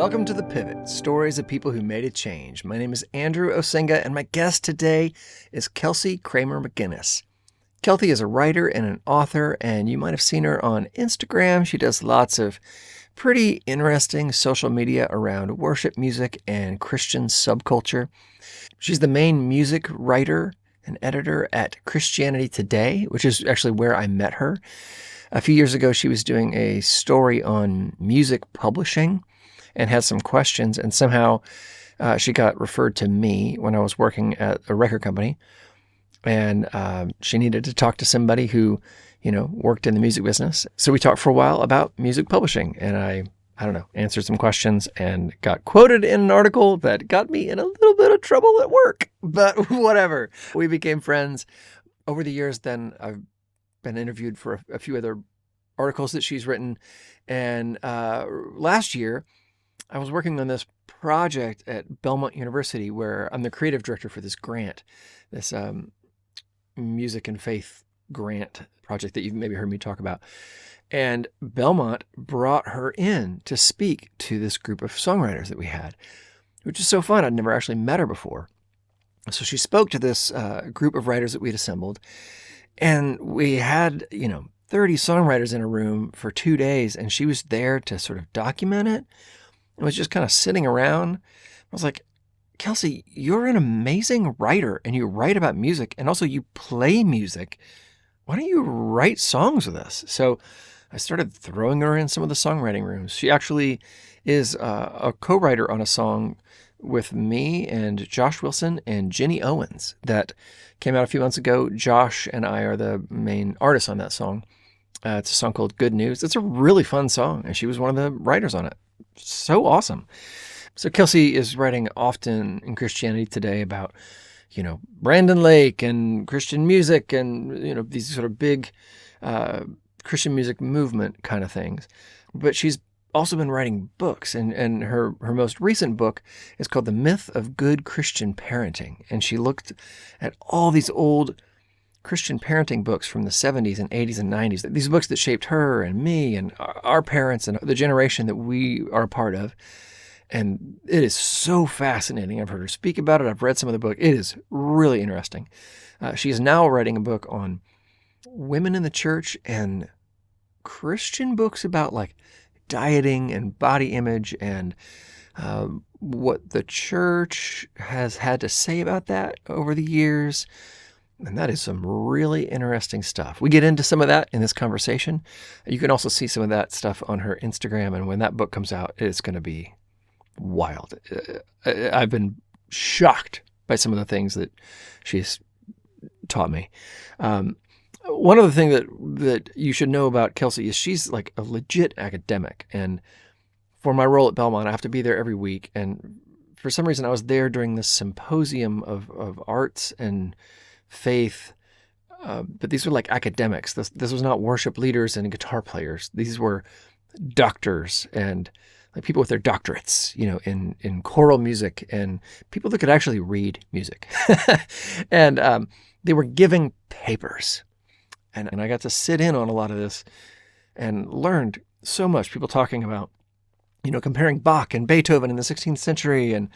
Welcome to The Pivot, stories of people who made a change. My name is Andrew Osenga, and my guest today is Kelsey McGinnis. Kelsey is a writer and an author, and you might have seen her on Instagram. She does lots of pretty interesting social media around worship music and Christian subculture. She's the main music writer and editor at Christianity Today, which is actually where I met her. A few years ago, she was doing a story on music publishing and had some questions, and somehow she got referred to me when I was working at a record company, and she needed to talk to somebody who, worked in the music business. So we talked for a while about music publishing, and I answered some questions and got quoted in an article that got me in a little bit of trouble at work, but whatever. We became friends. Over the years, then I've been interviewed for a few other articles that she's written, and last year, I was working on this project at Belmont University where I'm the creative director for this grant, this music and faith grant project that you've maybe heard me talk about. And Belmont brought her in to speak to this group of songwriters that we had, which is so fun. I'd never actually met her before. So she spoke to this group of writers that we'd assembled, and we had, 30 songwriters in a room for 2 days, and she was there to sort of document it. I was just kind of sitting around. I was like, Kelsey, you're an amazing writer, and you write about music, and also you play music. Why don't you write songs with us? So I started throwing her in some of the songwriting rooms. She actually is a co-writer on a song with me and Josh Wilson and Jenny Owens that came out a few months ago. Josh and I are the main artists on that song. It's a song called Good News. It's a really fun song, and she was one of the writers on it. So awesome. So Kelsey is writing often in Christianity Today about, Brandon Lake and Christian music and, these sort of big Christian music movement kind of things. But she's also been writing books, and her most recent book is called The Myth of Good Christian Parenting. And she looked at all these old Christian parenting books from the 70s and 80s and 90s, these books that shaped her and me and our parents and the generation that we are a part of. And it is so fascinating. I've heard her speak about it. I've read some of the book. It is really interesting. She is now writing a book on women in the church and Christian books about like dieting and body image and what the church has had to say about that over the years. And that is some really interesting stuff. We get into some of that in this conversation. You can also see some of that stuff on her Instagram. And when that book comes out, it's going to be wild. I've been shocked by some of the things that she's taught me. One of the things that you should know about Kelsey is she's like a legit academic. And for my role at Belmont, I have to be there every week. And for some reason, I was there during this symposium of arts and faith, but these were like academics. This was not worship leaders and guitar players. These were doctors and like people with their doctorates, in choral music and people that could actually read music. And they were giving papers. And I got to sit in on a lot of this and learned so much. People talking about, comparing Bach and Beethoven in the 16th century and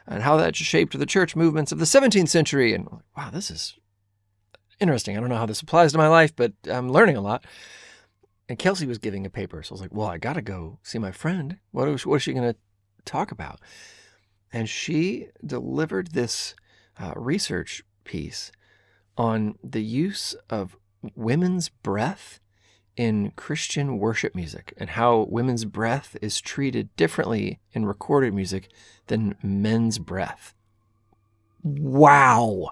how that shaped the church movements of the 17th century. And wow, this is interesting. I don't know how this applies to my life, but I'm learning a lot. And Kelsey was giving a paper. So I was like, well, I got to go see my friend. What is she going to talk about? And she delivered this research piece on the use of women's breath in Christian worship music and how women's breath is treated differently in recorded music than men's breath. Wow.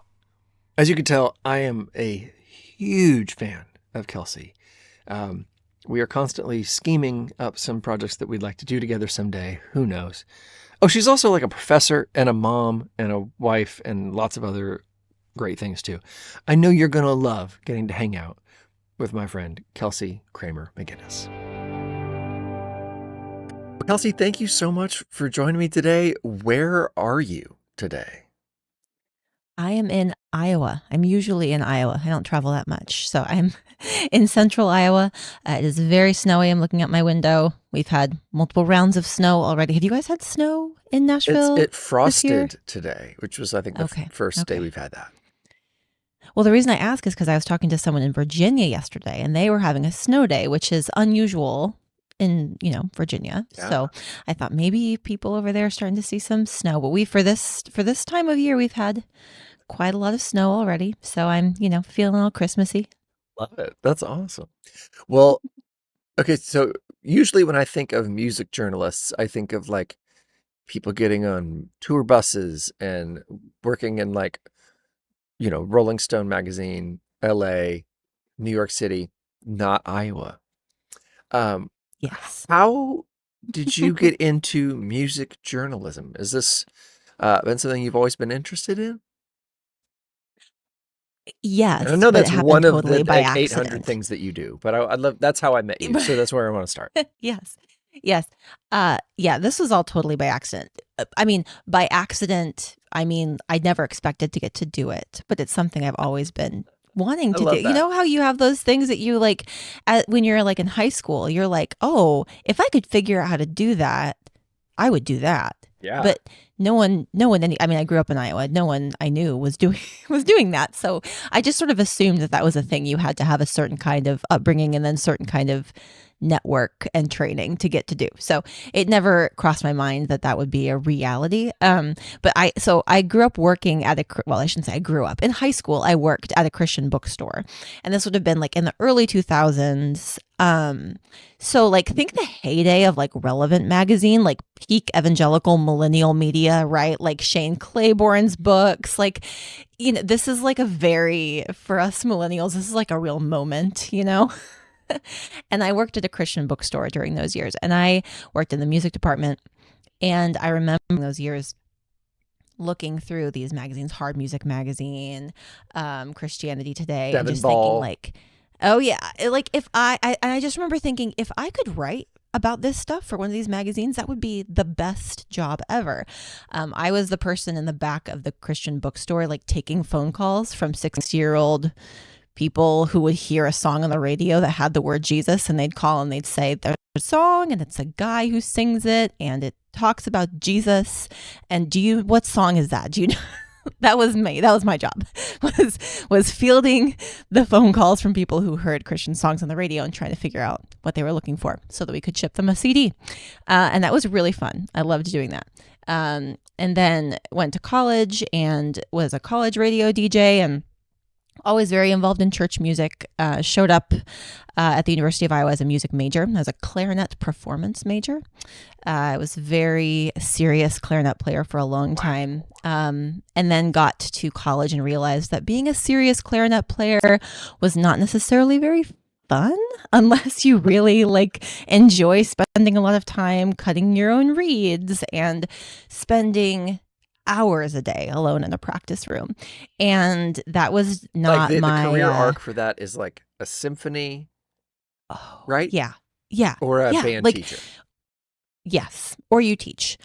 As you can tell, I am a huge fan of Kelsey. We are constantly scheming up some projects that we'd like to do together someday. Who knows? Oh, she's also like a professor and a mom and a wife and lots of other great things too. I know you're going to love getting to hang out with my friend, Kelsey McGinnis. Kelsey, thank you so much for joining me today. Where are you today? I am in Iowa. I'm usually in Iowa. I don't travel that much. So I'm in central Iowa. It is very snowy. I'm looking out my window. We've had multiple rounds of snow already. Have you guys had snow in Nashville It this year? frosted today, which was I think the Okay. first day Okay. we've had that. Well, the reason I ask is because I was talking to someone in Virginia yesterday and they were having a snow day, which is unusual in, Virginia. Yeah. So I thought maybe people over there are starting to see some snow. But we for this time of year we've had quite a lot of snow already. So I'm, feeling all Christmassy. Love it. That's awesome. Well, okay, so usually when I think of music journalists, I think of like people getting on tour buses and working in like, Rolling Stone magazine, LA, New York City, not Iowa. Um, Yes. how did you get into music journalism? Is this been something you've always been interested in? And I Yes, know but it that's one happened of the totally by like 800 accident. things that you do, but I love that's how I met you. So that's where I want to start. Yes. Yes. Yeah, this was all totally by accident. I mean, by accident, I never expected to get to do it, but it's something I've always been wanting I to do. love You that. know how you have those things that you like when you're like in high school, you're like, "Oh, if I could figure out how to do that, I would do that." Yeah. But no one I grew up in Iowa. No one I knew was doing was doing that. So I just sort of assumed that that was a thing. You had to have a certain kind of upbringing and then certain kind of network and training to get to do. So it never crossed my mind that that would be a reality. But I grew up working at well, I shouldn't say I grew up. In high school, I worked at a Christian bookstore. And this would have been like in the early 2000s. So like think the heyday of like Relevant magazine, like peak evangelical millennial media, right? Like Shane Claiborne's books, like this is like a very for us millennials, this is like a real moment. And I worked at a Christian bookstore during those years, and I worked in the music department. And I remember those years looking through these magazines, Hard Music Magazine, Christianity Today, and Devin just thinking Ball. like, oh yeah, like if I just remember thinking if I could write about this stuff for one of these magazines, that would be the best job ever. I was the person in the back of the Christian bookstore, like taking phone calls from 6-year-old people who would hear a song on the radio that had the word Jesus, and they'd call and they'd say there's a song and it's a guy who sings it and it talks about Jesus, and what song is that? Do you know? That was me. That was my job. Was fielding the phone calls from people who heard Christian songs on the radio and trying to figure out what they were looking for so that we could ship them a CD. And that was really fun. I loved doing that. And then went to college and was a college radio DJ and always very involved in church music. Showed up at the University of Iowa as a music major, as a clarinet performance major. I was a very serious clarinet player for a long time, and then got to college and realized that being a serious clarinet player was not necessarily very fun unless you really like enjoy spending a lot of time cutting your own reeds and spending hours a day alone in a practice room. And that was Like not the my career arc for that is like a symphony, oh right? yeah. Yeah. Or a Yeah. band Like teacher. yes, or you teach.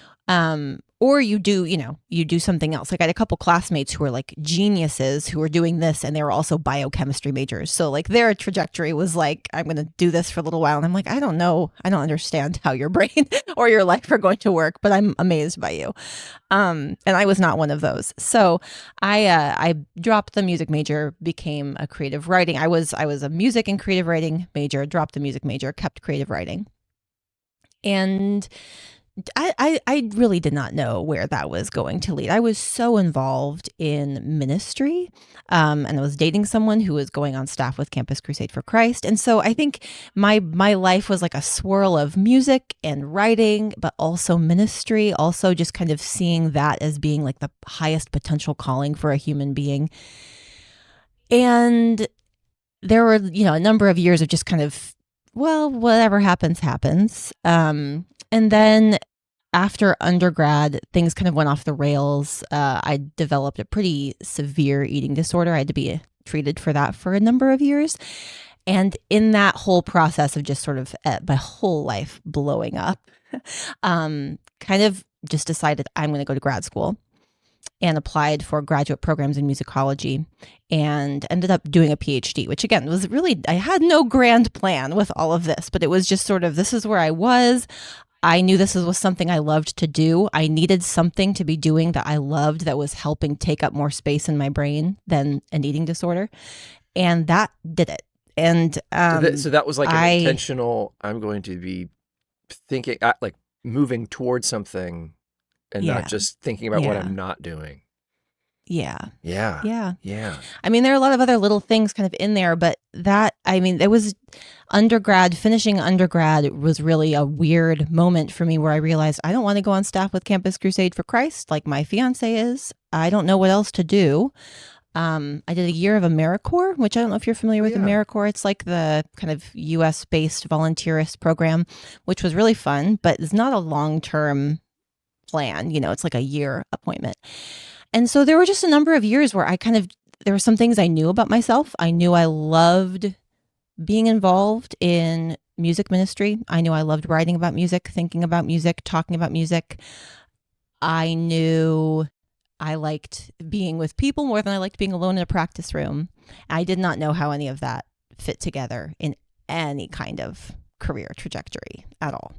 Or you do, you do something else. Like I had a couple classmates who were like geniuses who were doing this and they were also biochemistry majors. So like their trajectory was like, I'm going to do this for a little while. And I'm like, I don't know. I don't understand how your brain or your life are going to work, but I'm amazed by you. And I was not one of those. So I dropped the music major, became a creative writing. I was a music and creative writing major, dropped the music major, kept creative writing. And I really did not know where that was going to lead. I was so involved in ministry, and I was dating someone who was going on staff with Campus Crusade for Christ. And so I think my life was like a swirl of music and writing, but also ministry, also just kind of seeing that as being like the highest potential calling for a human being. And there were, a number of years of just kind of, well, whatever happens, happens. And then after undergrad, things kind of went off the rails. I developed a pretty severe eating disorder. I had to be treated for that for a number of years. And in that whole process of just sort of my whole life blowing up, kind of just decided I'm going to go to grad school. and applied for graduate programs in musicology and ended up doing a PhD, which again was really, I had no grand plan with all of this, but it was just sort of, this is where I was. I knew this was something I loved to do. I needed something to be doing that I loved that was helping take up more space in my brain than an eating disorder. And that did it. And so that was like an intentional, I'm going to be thinking, like moving towards something and not just thinking about what I'm not doing. Yeah. I mean, there are a lot of other little things kind of in there, but that, I mean, it was finishing undergrad was really a weird moment for me where I realized I don't want to go on staff with Campus Crusade for Christ like my fiance is. I don't know what else to do. I did a year of AmeriCorps, which I don't know if you're familiar with AmeriCorps. It's like the kind of US-based volunteerist program, which was really fun, but it's not a long-term plan. You know, it's like a year appointment. And so there were just a number of years where there were some things I knew about myself. I knew I loved being involved in music ministry. I knew I loved writing about music, thinking about music, talking about music. I knew I liked being with people more than I liked being alone in a practice room. I did not know how any of that fit together in any kind of career trajectory at all.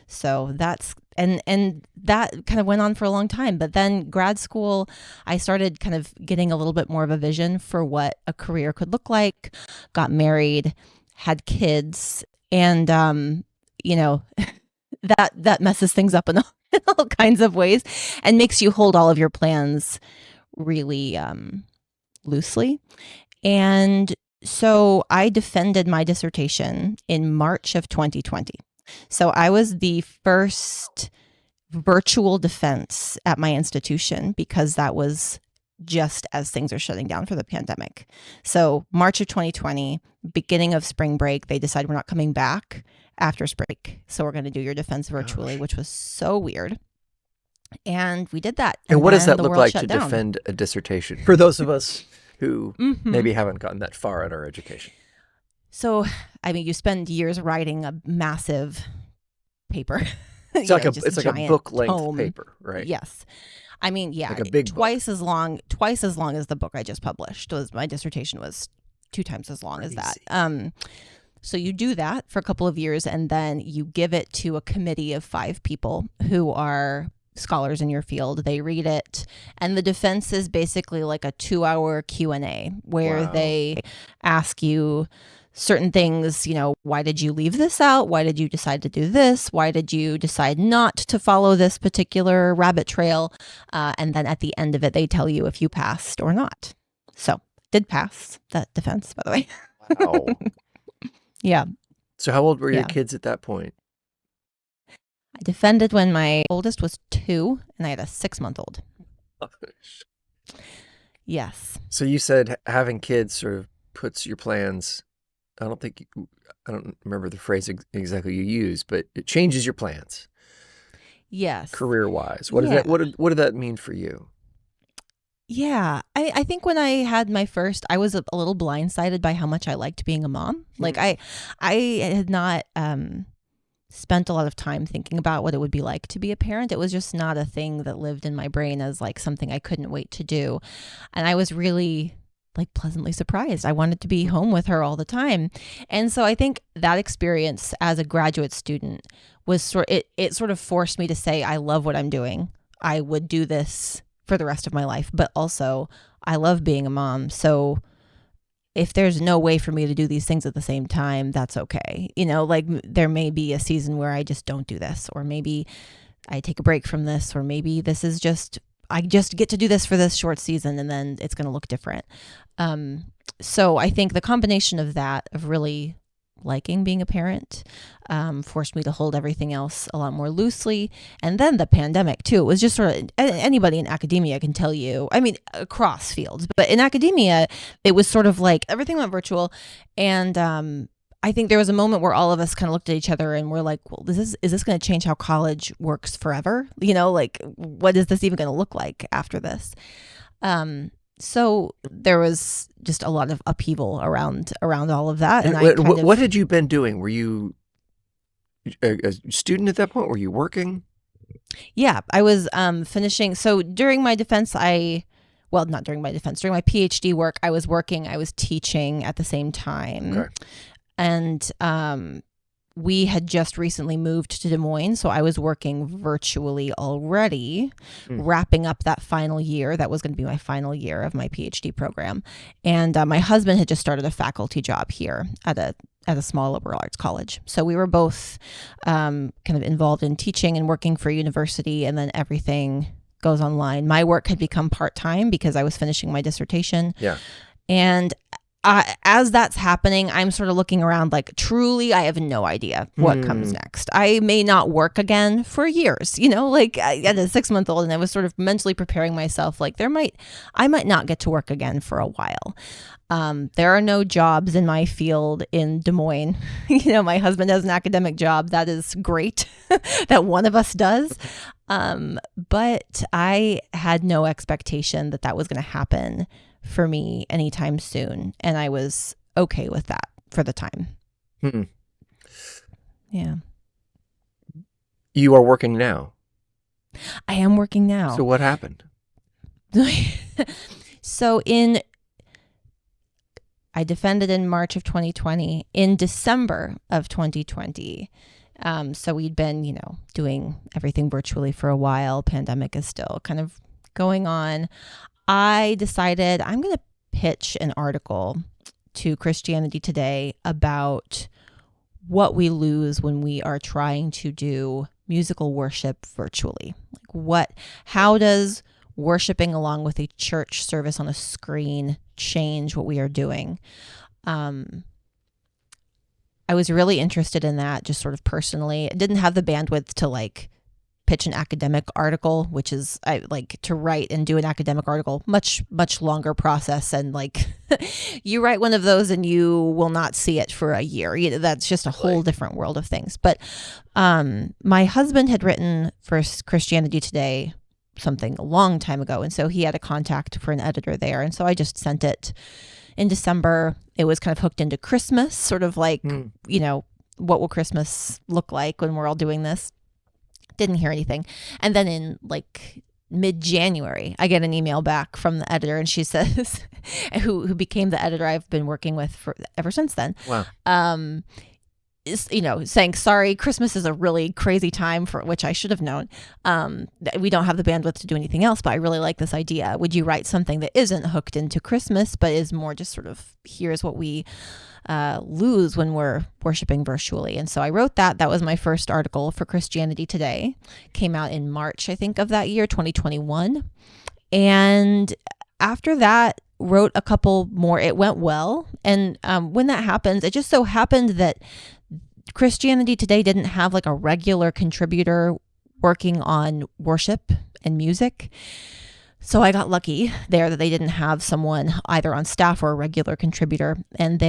So that's, and that kind of went on for a long time. But then grad school, I started kind of getting a little bit more of a vision for what a career could look like, got married, had kids, and, that messes things up in all kinds of ways and makes you hold all of your plans really loosely. And so I defended my dissertation in March of 2020. So I was the first virtual defense at my institution because that was just as things are shutting down for the pandemic. So March of 2020, beginning of spring break, they decided we're not coming back after spring break. So we're going to do your defense virtually, which was so weird. And we did that. And what does that look like to defend a dissertation for those of us who maybe haven't gotten that far in our education? So, I mean, you spend years writing a massive paper. It's like a book-length paper, right? Yes. I mean, yeah, like a big twice as long as the book I just published. My dissertation was 2 times as long as that. So you do that for a couple of years, and then you give it to a committee of 5 people who are scholars in your field. They read it, and the defense is basically like a 2-hour Q&A where they ask you certain things, why did you leave this out? Why did you decide to do this? Why did you decide not to follow this particular rabbit trail? And then at the end of it, they tell you if you passed or not. So did pass that defense, by the way. Wow. Yeah. So how old were your kids at that point? I defended when my oldest was 2 and I had a 6-month-old. Yes. So you said having kids sort of puts your plans, I don't remember the phrase exactly you used, but it changes your plans. Yes. Career-wise. What did that mean for you? Yeah. I think when I had my first, I was a little blindsided by how much I liked being a mom. Like I had not spent a lot of time thinking about what it would be like to be a parent. It was just not a thing that lived in my brain as like something I couldn't wait to do. And I was really like pleasantly surprised. I wanted to be home with her all the time. And so I think that experience as a graduate student was it sort of forced me to say, I love what I'm doing. I would do this for the rest of my life, but also I love being a mom. So if there's no way for me to do these things at the same time, that's okay. Like there may be a season where I just don't do this, or maybe I take a break from this, or maybe this is I just get to do this for this short season and then it's going to look different. So I think the combination of that, of really liking being a parent, forced me to hold everything else a lot more loosely. And then the pandemic too, it was just sort of, anybody in academia can tell you, I mean, across fields, but in academia, it was sort of like everything went virtual. And I think there was a moment where all of us kind of looked at each other and we're like, well, is this going to change how college works forever? Like what is this even going to look like after this? So there was just a lot of upheaval around all of that. And what had you been doing? Were you a student at that point? Were you working? Yeah, I was finishing. So during my defense, not during my defense, during my PhD work, I was teaching at the same time. Okay. And we had just recently moved to Des Moines, so I was working virtually already, wrapping up that final year. That was going to be my final year of my PhD program. And my husband had just started a faculty job here at a small liberal arts college. So we were both kind of involved in teaching and working for a university, and then everything goes online. My work had become part-time because I was finishing my dissertation. Yeah. And as that's happening, I'm sort of looking around like, truly, I have no idea what comes next. I may not work again for years, like I had a 6-month-old, and I was sort of mentally preparing myself like I might not get to work again for a while. There are no jobs in my field in Des Moines. My husband has an academic job. That is great that one of us does. But I had no expectation that was going to happen for me anytime soon. And I was okay with that for the time. Yeah. You are working now. I am working now. So what happened? So I defended in March of 2020. In December of 2020, so we'd been, doing everything virtually for a while. Pandemic is still kind of going on. I decided I'm going to pitch an article to Christianity Today about what we lose when we are trying to do musical worship virtually. How does worshiping along with a church service on a screen change what we are doing? I was really interested in that, just sort of personally. I didn't have the bandwidth to pitch an academic article, which is to write and do an academic article, much, much longer process. And you write one of those and you will not see it for a year. That's just a whole different world of things. But my husband had written for Christianity Today something a long time ago. And so he had a contact for an editor there. And so I just sent it in December. It was kind of hooked into Christmas, sort of what will Christmas look like when we're all doing this? Didn't hear anything. And then in mid-January, I get an email back from the editor, and she says, who became the editor I've been working with ever since then. Wow. Saying, sorry, Christmas is a really crazy time, for which I should have known. We don't have the bandwidth to do anything else, but I really like this idea. Would you write something that isn't hooked into Christmas, but is more just sort of, here's what we lose when we're worshiping virtually? And so I wrote that. That was my first article for Christianity Today. Came out in March, I think, of that year, 2021. And after that, wrote a couple more. It went well. And when that happens, it just so happened that Christianity Today didn't have a regular contributor working on worship and music. So I got lucky there that they didn't have someone either on staff or a regular contributor. And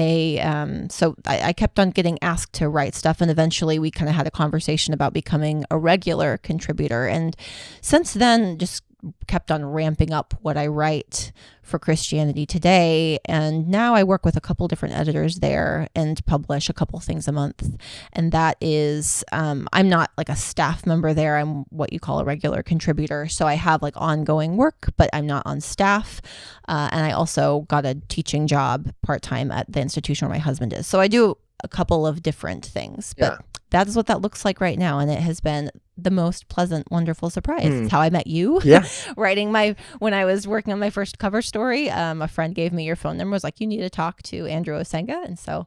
so I kept on getting asked to write stuff. And eventually we kind of had a conversation about becoming a regular contributor. And since then, just kept on ramping up what I write for Christianity Today. And now I work with a couple different editors there and publish a couple things a month. And that is, I'm not a staff member there. I'm what you call a regular contributor. So I have ongoing work, but I'm not on staff. And I also got a teaching job part-time at the institution where my husband is. So I do a couple of different things, but that is what that looks like right now. And it has been the most pleasant, wonderful surprise. It's how I met you. Yeah. When I was working on my first cover story, a friend gave me your phone number, was like, you need to talk to Andrew Osenga. And so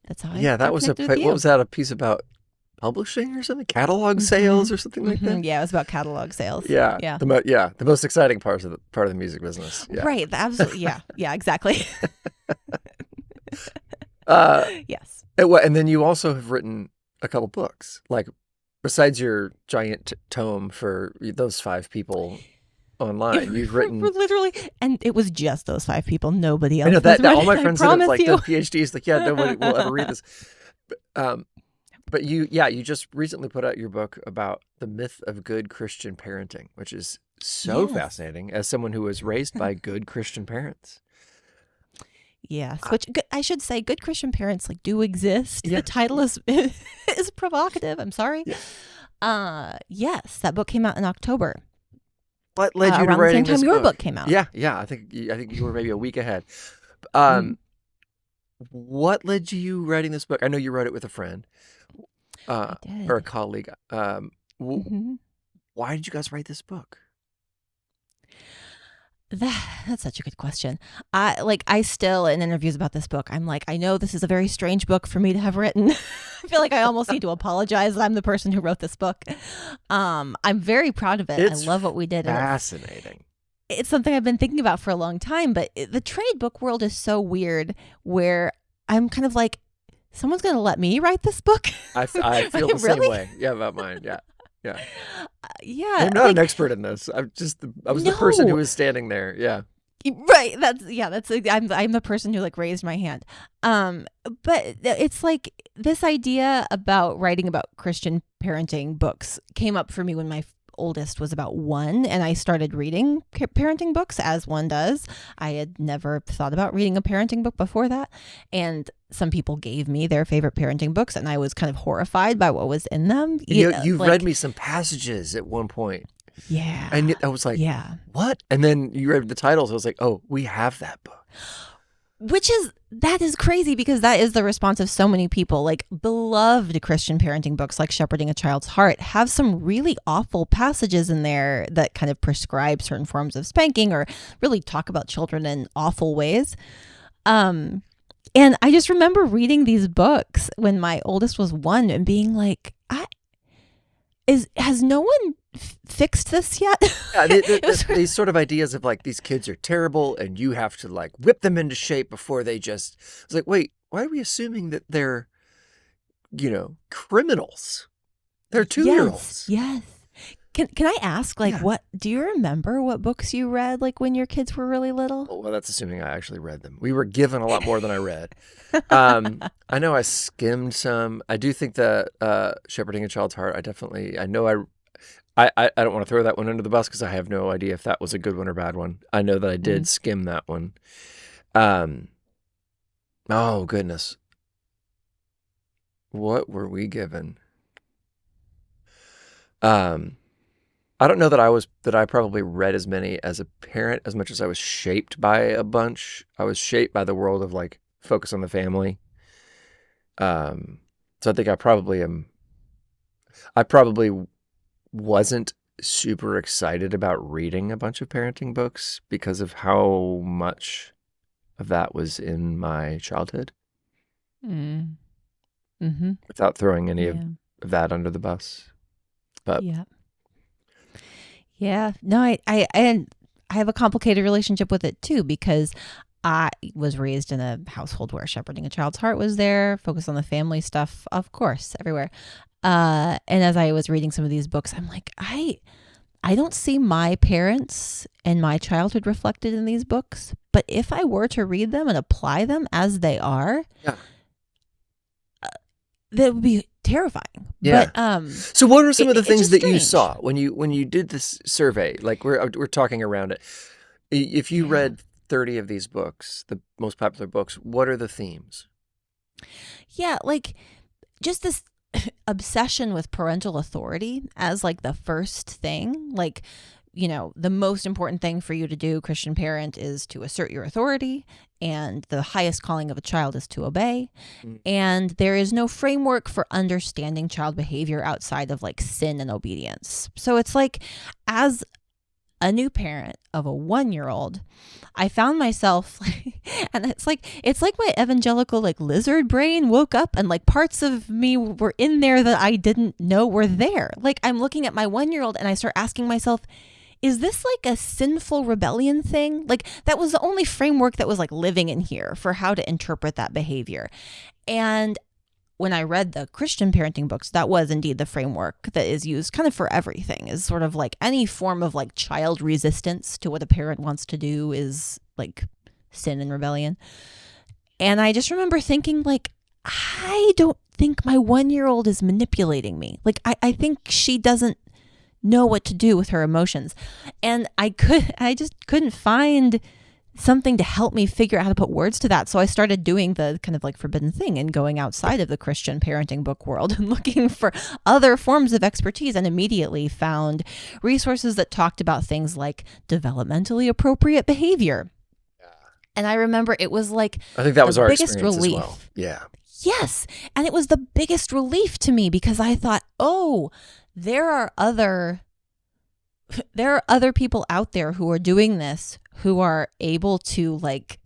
that's how that was what was that, a piece about publishing or something? Catalog sales or something like that? Yeah, it was about catalog sales. Yeah. Yeah. The most exciting part of the music business. Yeah. Right. Absolutely. Yeah. Yeah, exactly. Yes. And then you also have written a couple books, besides your giant tome for those 5 people online. You've written literally, and it was just those 5 people. Nobody else. I know that all my I friends that have done you. PhDs, nobody will ever read this. But you just recently put out your book about the myth of good Christian parenting, which is so fascinating as someone who was raised by good Christian parents. Yes, which I should say, good Christian parents do exist. Yeah. The title is provocative. I'm sorry. Yes, that book came out in October. What led you to around the same writing time this your book? book came out. Yeah. I think you were maybe a week ahead. Mhm. What led you writing this book? I know you wrote it with a friend, I or a did. colleague. hmm Why did you guys write this book? That's such a good question. I still in interviews about this book, I'm like, I know this is a very strange book for me to have written. I feel like I almost need to apologize that I'm the person who wrote this book. I'm very proud of it. I It's love what we did, and fascinating. it's something I've been thinking about for a long time. But the trade book world is so weird, where I'm kind of like, someone's going to let me write this book. I feel the same Really? way. Yeah, about mine. Yeah. Yeah, I'm not an like expert in this. I was the person who no. was standing there. Yeah. Right. That's I'm the person who like raised my hand. But it's like this idea about writing about Christian parenting books came up for me when my oldest was about 1 and I started reading parenting books as one does. I had never thought about reading a parenting book before that, and some people gave me their favorite parenting books and I was kind of horrified by what was in them. You read Like me some passages at one point, yeah. and I was like, Yeah. "What?" And then you read the titles. I was like, "Oh, we have that book." That is crazy because that is the response of so many people. Like beloved Christian parenting books like Shepherding a Child's Heart have some really awful passages in there that kind of prescribe certain forms of spanking or really talk about children in awful ways. And I just remember reading these books when my oldest was 1 and being like, has no one fixed this yet? Yeah, It was these sort of ideas of like these kids are terrible and you have to like whip them into shape before they just. It's like, wait, why are we assuming that they're, criminals? They're 2-year-olds. Yes. Can I ask, like, Yeah. what do you remember what books you read, like, when your kids were really little? Well, that's assuming I actually read them. We were given a lot more than I read. I know I skimmed some. I do think that Shepherding a Child's Heart, I know I don't want to throw that one under the bus because I have no idea if that was a good one or bad one. I know that I did skim that one. Oh, goodness. What were we given? I don't know that I probably read as many as a parent as much as I was shaped by a bunch. I was shaped by the world of like focus on the family. So I think I probably wasn't super excited about reading a bunch of parenting books because of how much of that was in my childhood without throwing any of that under the bus. But Yeah. No, I have a complicated relationship with it too because I was raised in a household where Shepherding a Child's Heart was there, focus on the family stuff, of course, everywhere. And as I was reading some of these books, I'm like, I don't see my parents and my childhood reflected in these books. But if I were to read them and apply them as they are, that would be terrifying. Yeah. But so what are some of the things that you strange. saw when you did this survey? Like we're talking around it. If you read 30 of these books, the most popular books, what are the themes? Yeah, like just this obsession with parental authority as like the first thing. Like, the most important thing for you to do, Christian parent, is to assert your authority, and the highest calling of a child is to obey. And there is no framework for understanding child behavior outside of like sin and obedience. So it's like, as a new parent of a 1-year-old, I found myself and it's like my evangelical like lizard brain woke up and like parts of me were in there that I didn't know were there. Like I'm looking at my 1-year-old and I start asking myself, is this like a sinful rebellion thing? Like that was the only framework that was like living in here for how to interpret that behavior. And when I read the Christian parenting books, that was indeed the framework that is used kind of for everything, is sort of like any form of like child resistance to what a parent wants to do is like sin and rebellion. And I just remember thinking like, I don't think my 1-year-old is manipulating me. Like, I think she doesn't know what to do with her emotions. And I just couldn't find something to help me figure out how to put words to that. So I started doing the kind of like forbidden thing and going outside of the Christian parenting book world and looking for other forms of expertise, and immediately found resources that talked about things like developmentally appropriate behavior. And I remember it was like I think that was the our biggest experience relief. as well. Yeah. Yes. And it was the biggest relief to me because I thought, oh, there are other people out there who are doing this, who are able to like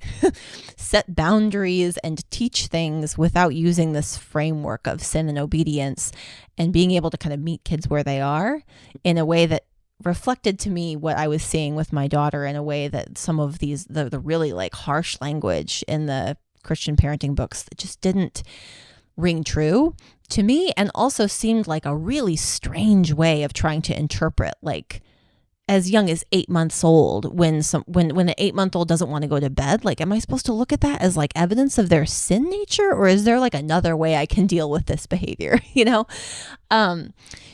set boundaries and teach things without using this framework of sin and obedience, and being able to kind of meet kids where they are in a way that reflected to me what I was seeing with my daughter, in a way that some of these, the really like harsh language in the Christian parenting books that just didn't ring true to me, and also seemed like a really strange way of trying to interpret, like as young as 8 months old, when an 8-month-old doesn't want to go to bed, like, am I supposed to look at that as like evidence of their sin nature, or is there like another way I can deal with this behavior?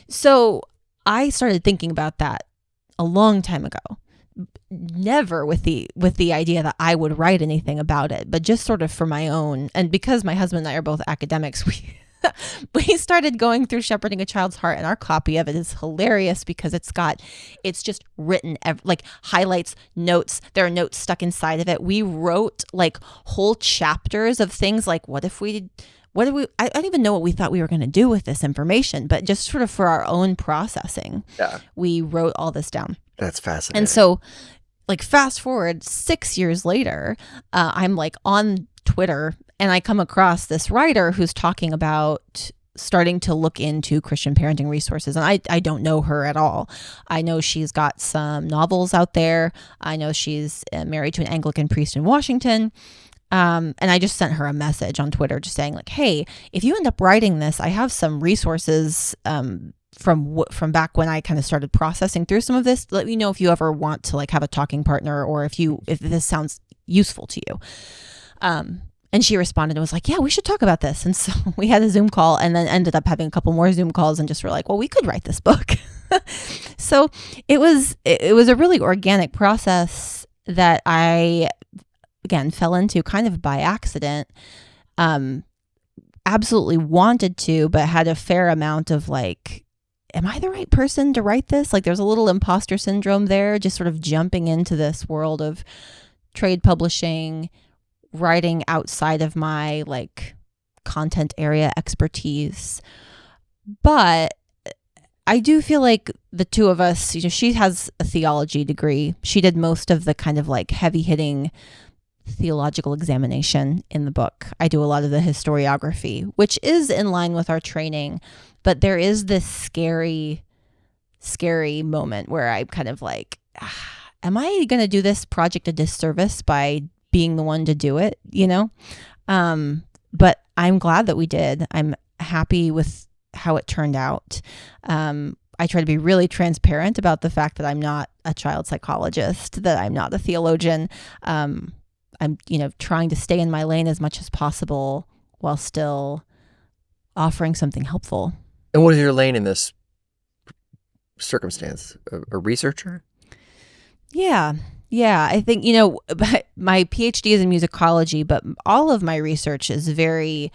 So I started thinking about that a long time ago. Never with the idea that I would write anything about it, but just sort of for my own. And because my husband and I are both academics, we started going through Shepherding a Child's Heart, and our copy of it is hilarious because it's just written like highlights, notes. There are notes stuck inside of it. We wrote like whole chapters of things like, I don't even know what we thought we were going to do with this information, but just sort of for our own processing. Yeah. We wrote all this down. That's fascinating. And so, like, fast forward 6 years later, I'm like on Twitter, and I come across this writer who's talking about starting to look into Christian parenting resources. And I don't know her at all. I know she's got some novels out there. I know she's married to an Anglican priest in Washington. And I just sent her a message on Twitter just saying like, hey, if you end up writing this, I have some resources from back when I kind of started processing through some of this. Let me know if you ever want to like have a talking partner, or if this sounds useful to you. And she responded and was like, yeah, we should talk about this. And so we had a Zoom call, and then ended up having a couple more Zoom calls, and just were like, well, we could write this book. So it was a really organic process that I, again, fell into kind of by accident. Absolutely wanted to, but had a fair amount of like, am I the right person to write this? Like, there's a little imposter syndrome there, just sort of jumping into this world of trade publishing, writing outside of my like content area expertise. But I do feel like the two of us, she has a theology degree. She did most of the kind of like heavy hitting theological examination in the book. I do a lot of the historiography, which is in line with our training, but there is this scary moment where I'm kind of like, am I going to do this project a disservice by being the one to do it, but I'm glad that we did. I'm happy with how it turned out. I try to be really transparent about the fact that I'm not a child psychologist, that I'm not a theologian. I'm, trying to stay in my lane as much as possible while still offering something helpful. And what is your lane in this circumstance? A researcher? Yeah. I think, my PhD is in musicology, but all of my research is very,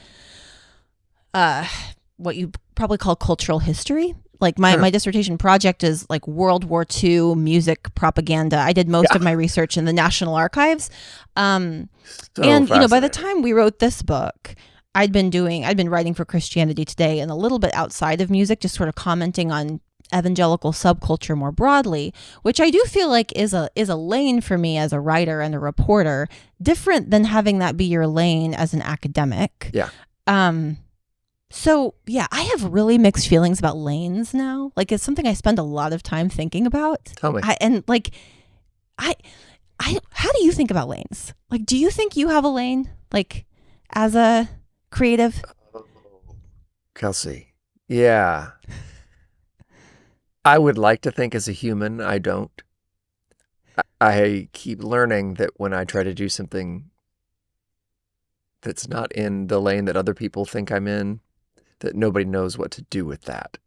what you probably call cultural history. Like my dissertation project is like World War II music propaganda. I did most of my research in the National Archives. And, by the time we wrote this book, I'd been writing for Christianity Today and a little bit outside of music, just sort of commenting on evangelical subculture more broadly, which I do feel like is a lane for me as a writer and a reporter, different than having that be your lane as an academic. Yeah. So yeah, I have really mixed feelings about lanes now. Like, it's something I spend a lot of time thinking about. Tell me. How do you think about lanes? Like, do you think you have a lane, like, as a creative? Kelsey. Yeah. I would like to think as a human, I don't. I keep learning that when I try to do something that's not in the lane that other people think I'm in, that nobody knows what to do with that.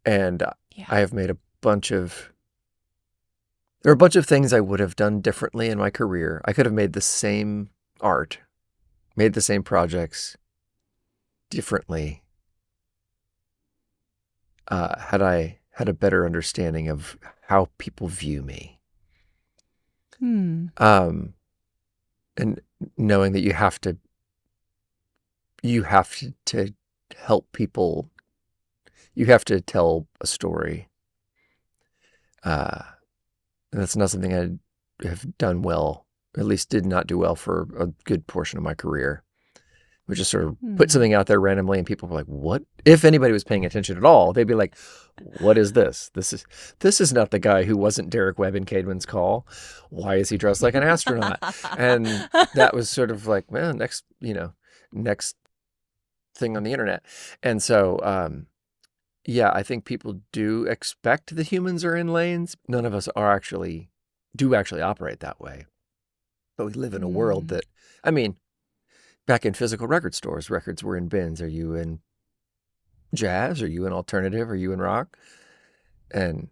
And I have made a bunch of There are a bunch of things I would have done differently in my career. I could have made the same art, made the same projects differently, had I had a better understanding of how people view me. And knowing that you have to help people. You have to tell a story. And that's not something I have done well, at least did not do well for a good portion of my career. We just sort of put something out there randomly and people were like, what? If anybody was paying attention at all, they'd be like, what is this? This is not the guy who wasn't Derek Webb in Caedmon's Call. Why is he dressed like an astronaut? And that was sort of like, well, next thing on the internet. And so, yeah, I think people do expect that humans are in lanes. None of us actually operate that way. But we live in a world that, I mean, back in physical record stores, records were in bins. Are you in jazz? Are you in alternative? Are you in rock? And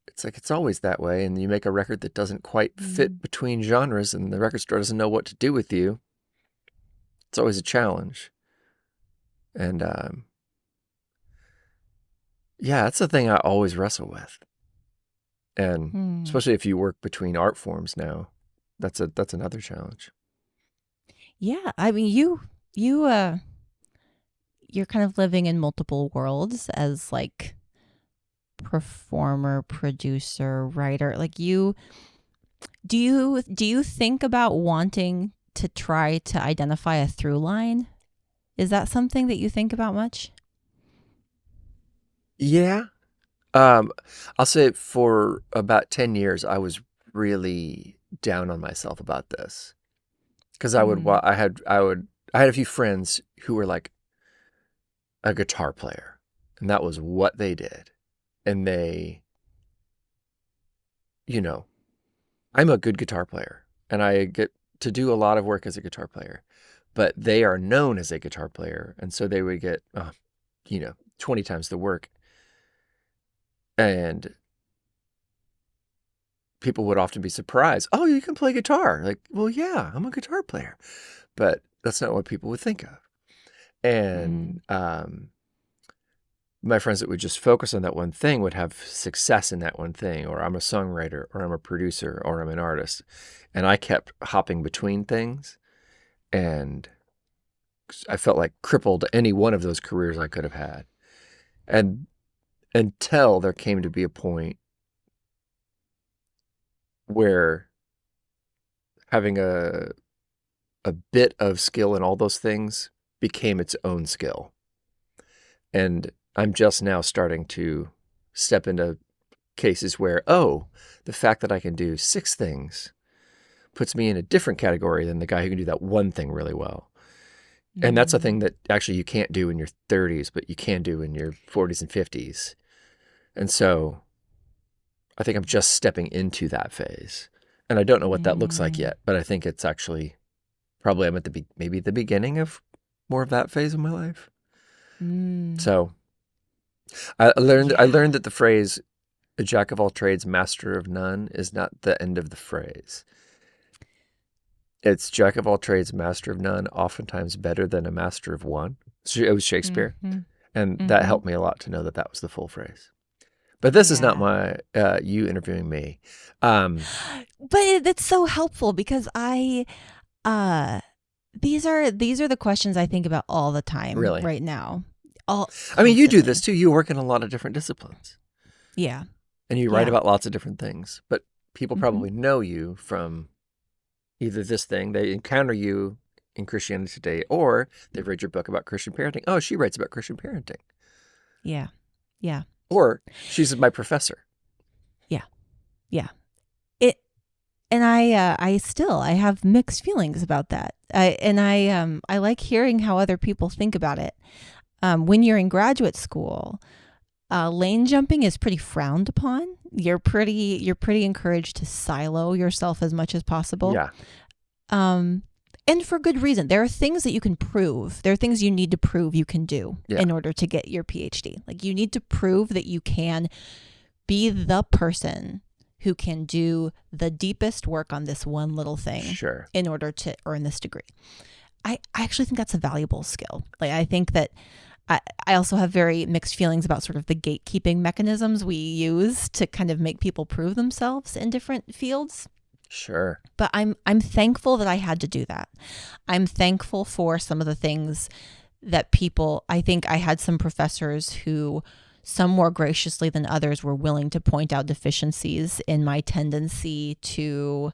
it's like, it's always that way. And you make a record that doesn't quite fit between genres and the record store doesn't know what to do with you. It's always a challenge. And, yeah, that's the thing I always wrestle with. And especially if you work between art forms now, that's another challenge. Yeah, I mean, you're kind of living in multiple worlds as like performer, producer, writer. Like do you think about wanting to try to identify a through line? Is that something that you think about much? Yeah. I'll say for about 10 years, I was really down on myself about this. Because I had a few friends who were like a guitar player, and that was what they did. And they, I'm a good guitar player, and I get to do a lot of work as a guitar player, but they are known as a guitar player, and so they would get, 20 times the work. And people would often be surprised. Oh, you can play guitar. Like, well, yeah, I'm a guitar player. But that's not what people would think of. And my friends that would just focus on that one thing would have success in that one thing. Or I'm a songwriter, or I'm a producer, or I'm an artist. And I kept hopping between things. And I felt like crippled any one of those careers I could have had. And until there came to be a point where having a bit of skill in all those things became its own skill. And I'm just now starting to step into cases where, the fact that I can do 6 things puts me in a different category than the guy who can do that one thing really well. And that's a thing that actually you can't do in your 30s, but you can do in your 40s and 50s. And so I think I'm just stepping into that phase. And I don't know what that looks like yet, but I think it's actually probably I'm at maybe the beginning of more of that phase of my life. So I learned that the phrase "a jack of all trades, master of none" is not the end of the phrase. It's jack of all trades, master of none, oftentimes better than a master of one. It was Shakespeare. And that helped me a lot to know that was the full phrase. But this is not my you interviewing me. But that's so helpful because these are the questions I think about all the time right now. I mean, you do this too. You work in a lot of different disciplines. Yeah. And you write about lots of different things. But people probably know you from either this thing, they encounter you in Christianity Today, or they've read your book about Christian parenting. Oh, she writes about Christian parenting. Yeah. Yeah. Or she's my professor. Yeah. Yeah. And I have mixed feelings about that. I like hearing how other people think about it. When you're in graduate school, lane jumping is pretty frowned upon. You're pretty encouraged to silo yourself as much as possible. Yeah. And for good reason. There are things that you can prove. There are things you need to prove you can do in order to get your PhD. Like you need to prove that you can be the person who can do the deepest work on this one little thing Sure. in order to earn this degree. I actually think that's a valuable skill. Like, I think that I also have very mixed feelings about sort of the gatekeeping mechanisms we use to kind of make people prove themselves in different fields. Sure. But I'm thankful that I had to do that. I'm thankful for some of the things that I think I had some professors who, some more graciously than others, were willing to point out deficiencies in my tendency to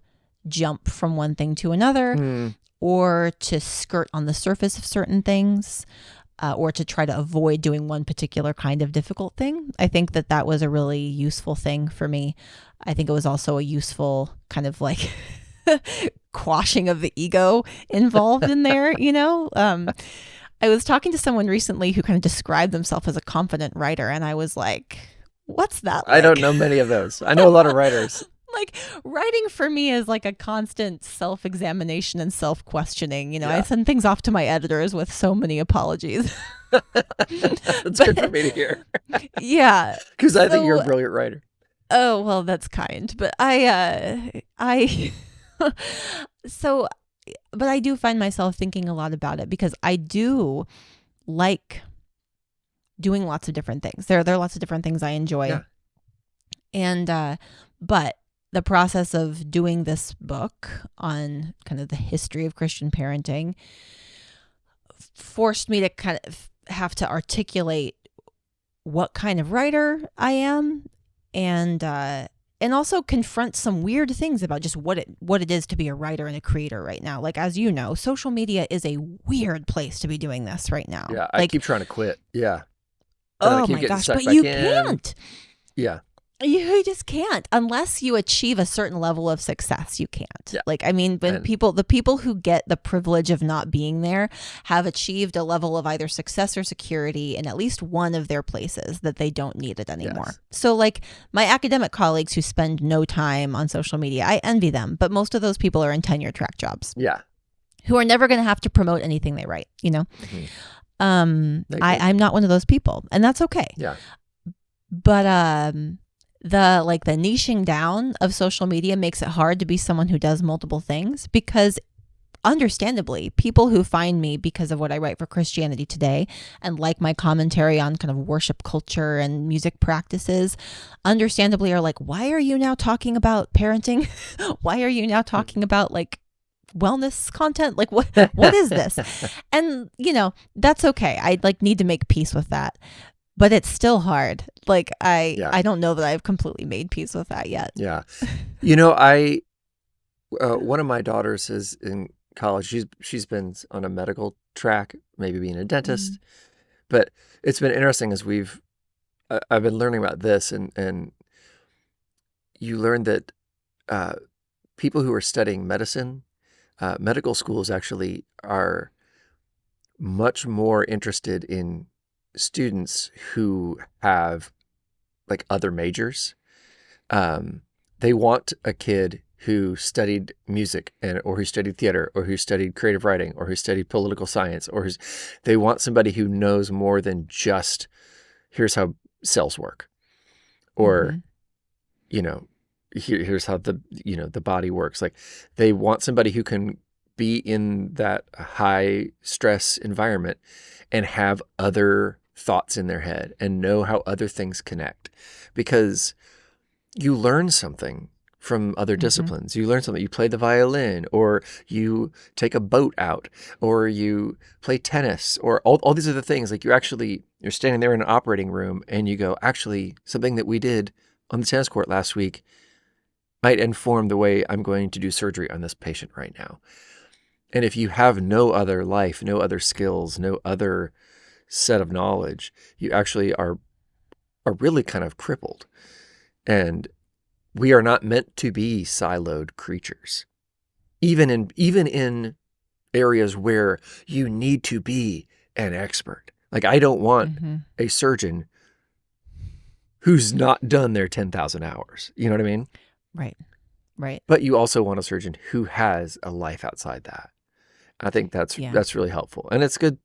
jump from one thing to another, or to skirt on the surface of certain things, or to try to avoid doing one particular kind of difficult thing. I think that was a really useful thing for me. I think it was also a useful kind of like quashing of the ego involved in there, I was talking to someone recently who kind of described themselves as a confident writer, and I was like, what's that like? I don't know many of those. I know a lot of writers. Like, writing for me is like a constant self-examination and self-questioning. I send things off to my editors with so many apologies. That's good for me to hear. Yeah. Because I think you're a brilliant writer. Oh, well, that's kind. But but I do find myself thinking a lot about it, because I do like doing lots of different things. There are lots of different things I enjoy. Yeah. And, but the process of doing this book on kind of the history of Christian parenting forced me to kind of have to articulate what kind of writer I am, and also confront some weird things about just what it is to be a writer and a creator right now. Like, as you know, social media is a weird place to be doing this right now. Yeah, I keep trying to quit. Yeah. Oh my gosh, but you can't. Yeah. You just can't, unless you achieve a certain level of success. You can't. Yeah. Like, I mean, when the people who get the privilege of not being there have achieved a level of either success or security in at least one of their places that they don't need it anymore. Yes. So, like, my academic colleagues who spend no time on social media, I envy them, but most of those people are in tenure track jobs. Yeah. Who are never going to have to promote anything they write, Mm-hmm. I'm not one of those people, and that's okay. Yeah. But the niching down of social media makes it hard to be someone who does multiple things, because understandably, people who find me because of what I write for Christianity Today and like my commentary on kind of worship culture and music practices, understandably are like, why are you now talking about parenting? Why are you now talking about like wellness content? Like, what is this? And that's okay. I need to make peace with that. But it's still hard. Like, I don't know that I've completely made peace with that yet. Yeah. One of my daughters is in college. She's been on a medical track, maybe being a dentist. Mm-hmm. But it's been interesting as I've been learning about this, and you learn that people who are studying medicine, medical schools actually are much more interested in students who have like other majors. They want a kid who studied music or who studied theater or who studied creative writing or who studied political science, they want somebody who knows more than just here's how cells work, or here's how the body works. Like, they want somebody who can be in that high stress environment and have other thoughts in their head and know how other things connect, because you learn something from other disciplines. You learn something. You play the violin, or you take a boat out, or you play tennis, or all these other things. Like, you're standing there in an operating room and you go, actually, something that we did on the tennis court last week might inform the way I'm going to do surgery on this patient right now. And if you have no other life, no other skills, no other set of knowledge, you actually are really kind of crippled. And we are not meant to be siloed creatures, even in areas where you need to be an expert. Like, I don't want a surgeon who's not done their 10,000 hours. You know what I mean? Right. But you also want a surgeon who has a life outside that. I think that's really helpful. And it's good.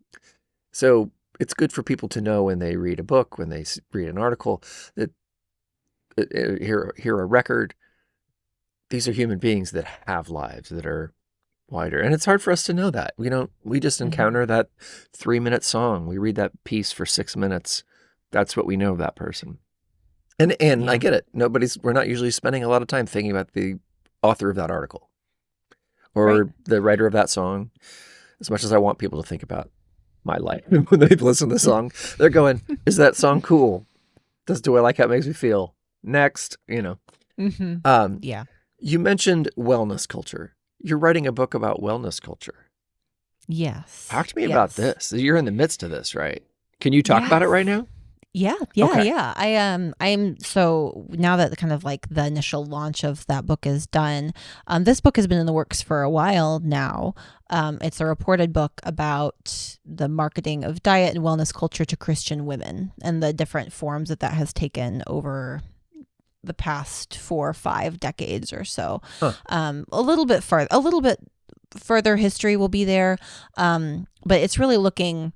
So it's good for people to know when they read a book, when they read an article, that hear a record, these are human beings that have lives that are wider. And it's hard for us to know that. We just encounter that 3-minute song. We read that piece for 6 minutes. That's what we know of that person. And I get it. We're not usually spending a lot of time thinking about the author of that article or the writer of that song, as much as I want people to think about my life. When they listen to the song, they're going, is that song cool? Do I like how it makes me feel? Next, Yeah. You mentioned wellness culture. You're writing a book about wellness culture. Yes. Talk to me about this. You're in the midst of this, right? Can you talk about it right now? Yeah. I'm so now that kind of like the initial launch of that book is done. This book has been in the works for a while now. It's a reported book about the marketing of diet and wellness culture to Christian women and the different forms that has taken over the past 4 or 5 decades or so. A little bit further history will be there, but it's really looking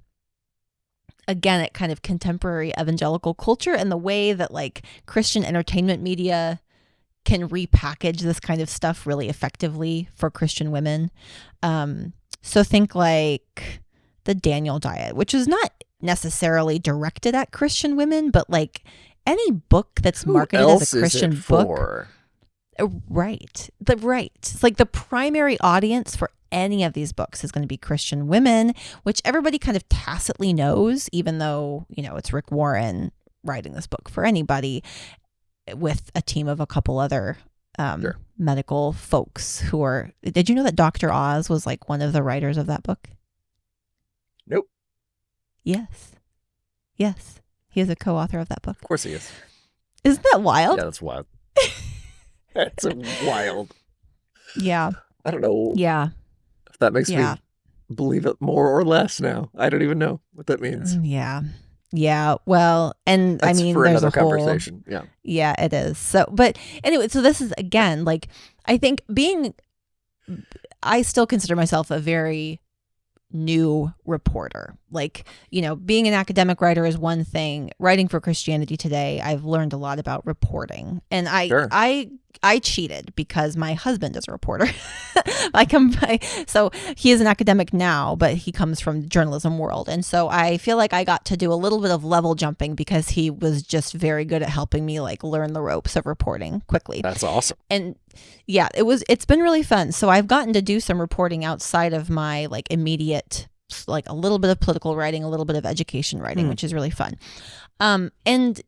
again at kind of contemporary evangelical culture and the way that like Christian entertainment media can repackage this kind of stuff really effectively for Christian women. So think like the Daniel diet, which is not necessarily directed at Christian women, but like any book that's marketed as a Christian book. Right. It's like the primary audience for any of these books is going to be Christian women, which everybody kind of tacitly knows, even though, it's Rick Warren writing this book for anybody with a team of a couple other medical folks who are. Did you know that Dr. Oz was like one of the writers of that book? Nope. Yes. He is a co-author of that book. Of course he is. Isn't that wild? Yeah, that's wild. That's wild. Yeah. I don't know. Yeah. If that makes me believe it more or less now. I don't even know what that means. Yeah. Well, and that's I mean, for there's another a whole conversation. Yeah, it is. So, but anyway, so this is again, like, I think I still consider myself a very new reporter. Like, being an academic writer is one thing. Writing for Christianity Today, I've learned a lot about reporting. And I cheated because my husband is a reporter. So he is an academic now, but he comes from the journalism world. And so I feel like I got to do a little bit of level jumping because he was just very good at helping me like learn the ropes of reporting quickly. That's awesome. And yeah, it's been really fun. So I've gotten to do some reporting outside of my like immediate, like a little bit of political writing, a little bit of education writing, which is really fun. And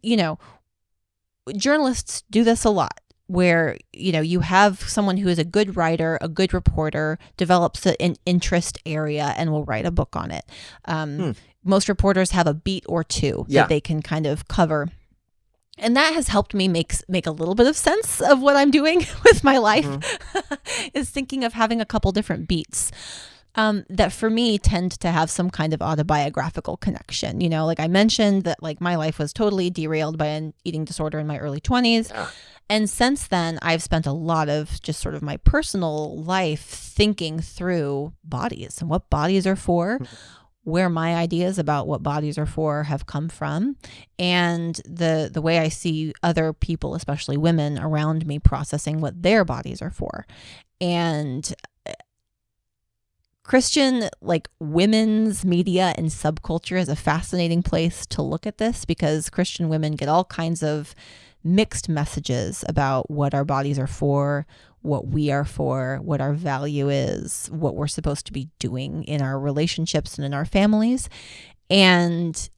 journalists do this a lot, where, you have someone who is a good writer, a good reporter, develops an interest area and will write a book on it. Most reporters have a beat or two that they can kind of cover. And that has helped me make a little bit of sense of what I'm doing with my life, is thinking of having a couple different beats. That for me tend to have some kind of autobiographical connection. Like I mentioned that like my life was totally derailed by an eating disorder in my early 20s. And since then, I've spent a lot of just sort of my personal life thinking through bodies and what bodies are for, where my ideas about what bodies are for have come from, and the way I see other people, especially women around me, processing what their bodies are for. And Christian, like women's media and subculture is a fascinating place to look at this, because Christian women get all kinds of mixed messages about what our bodies are for, what we are for, what our value is, what we're supposed to be doing in our relationships and in our families. And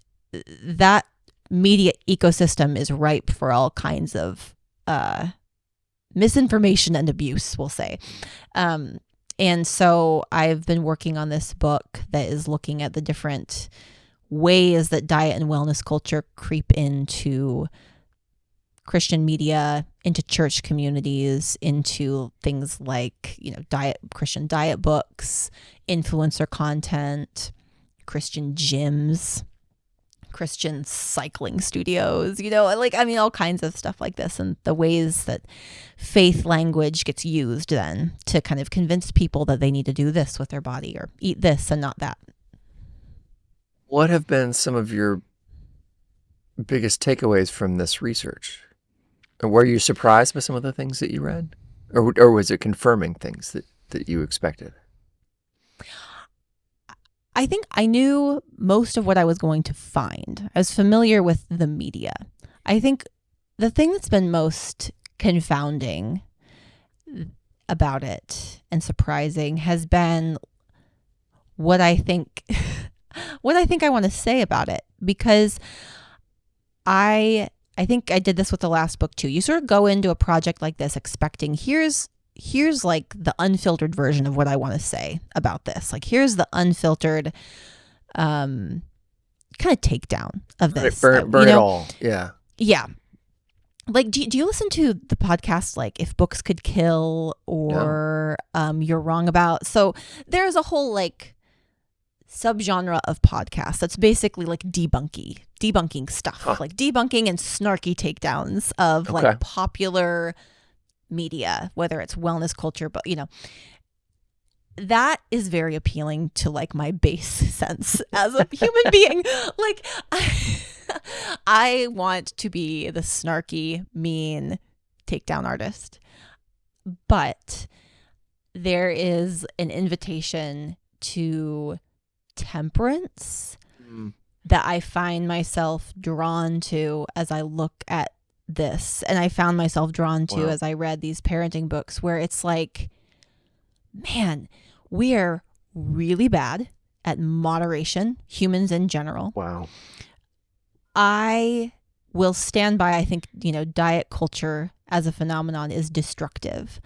that media ecosystem is ripe for all kinds of misinformation and abuse, we'll say. And so I've been working on this book that is looking at the different ways that diet and wellness culture creep into Christian media, into church communities, into things like, Christian diet books, influencer content, Christian gyms, Christian cycling studios, all kinds of stuff like this, and the ways that faith language gets used then to kind of convince people that they need to do this with their body or eat this and not that. What have been some of your biggest takeaways from this research? Were you surprised by some of the things that you read? or was it confirming things that you expected? I think I knew most of what I was going to find. I was familiar with the media. I think the thing that's been most confounding about it and surprising has been what I think I want to say about it, because I think I did this with the last book too. You sort of go into a project like this expecting here's like the unfiltered version of what I want to say about this. Like here's the unfiltered kind of takedown of this. Burn it all. Yeah. Yeah. Like, do you listen to the podcast, like If Books Could Kill or You're Wrong About? So there's a whole like subgenre of podcasts that's basically like debunking stuff, like debunking and snarky takedowns of like popular media, whether it's wellness culture, but that is very appealing to like my base sense as a human being. Like I want to be the snarky, mean takedown artist. But there is an invitation to temperance that I find myself drawn to as I look at this. And I found myself drawn to as I read these parenting books, where it's like, man, we are really bad at moderation, humans in general. Wow. I will stand by, I think, diet culture as a phenomenon is destructive.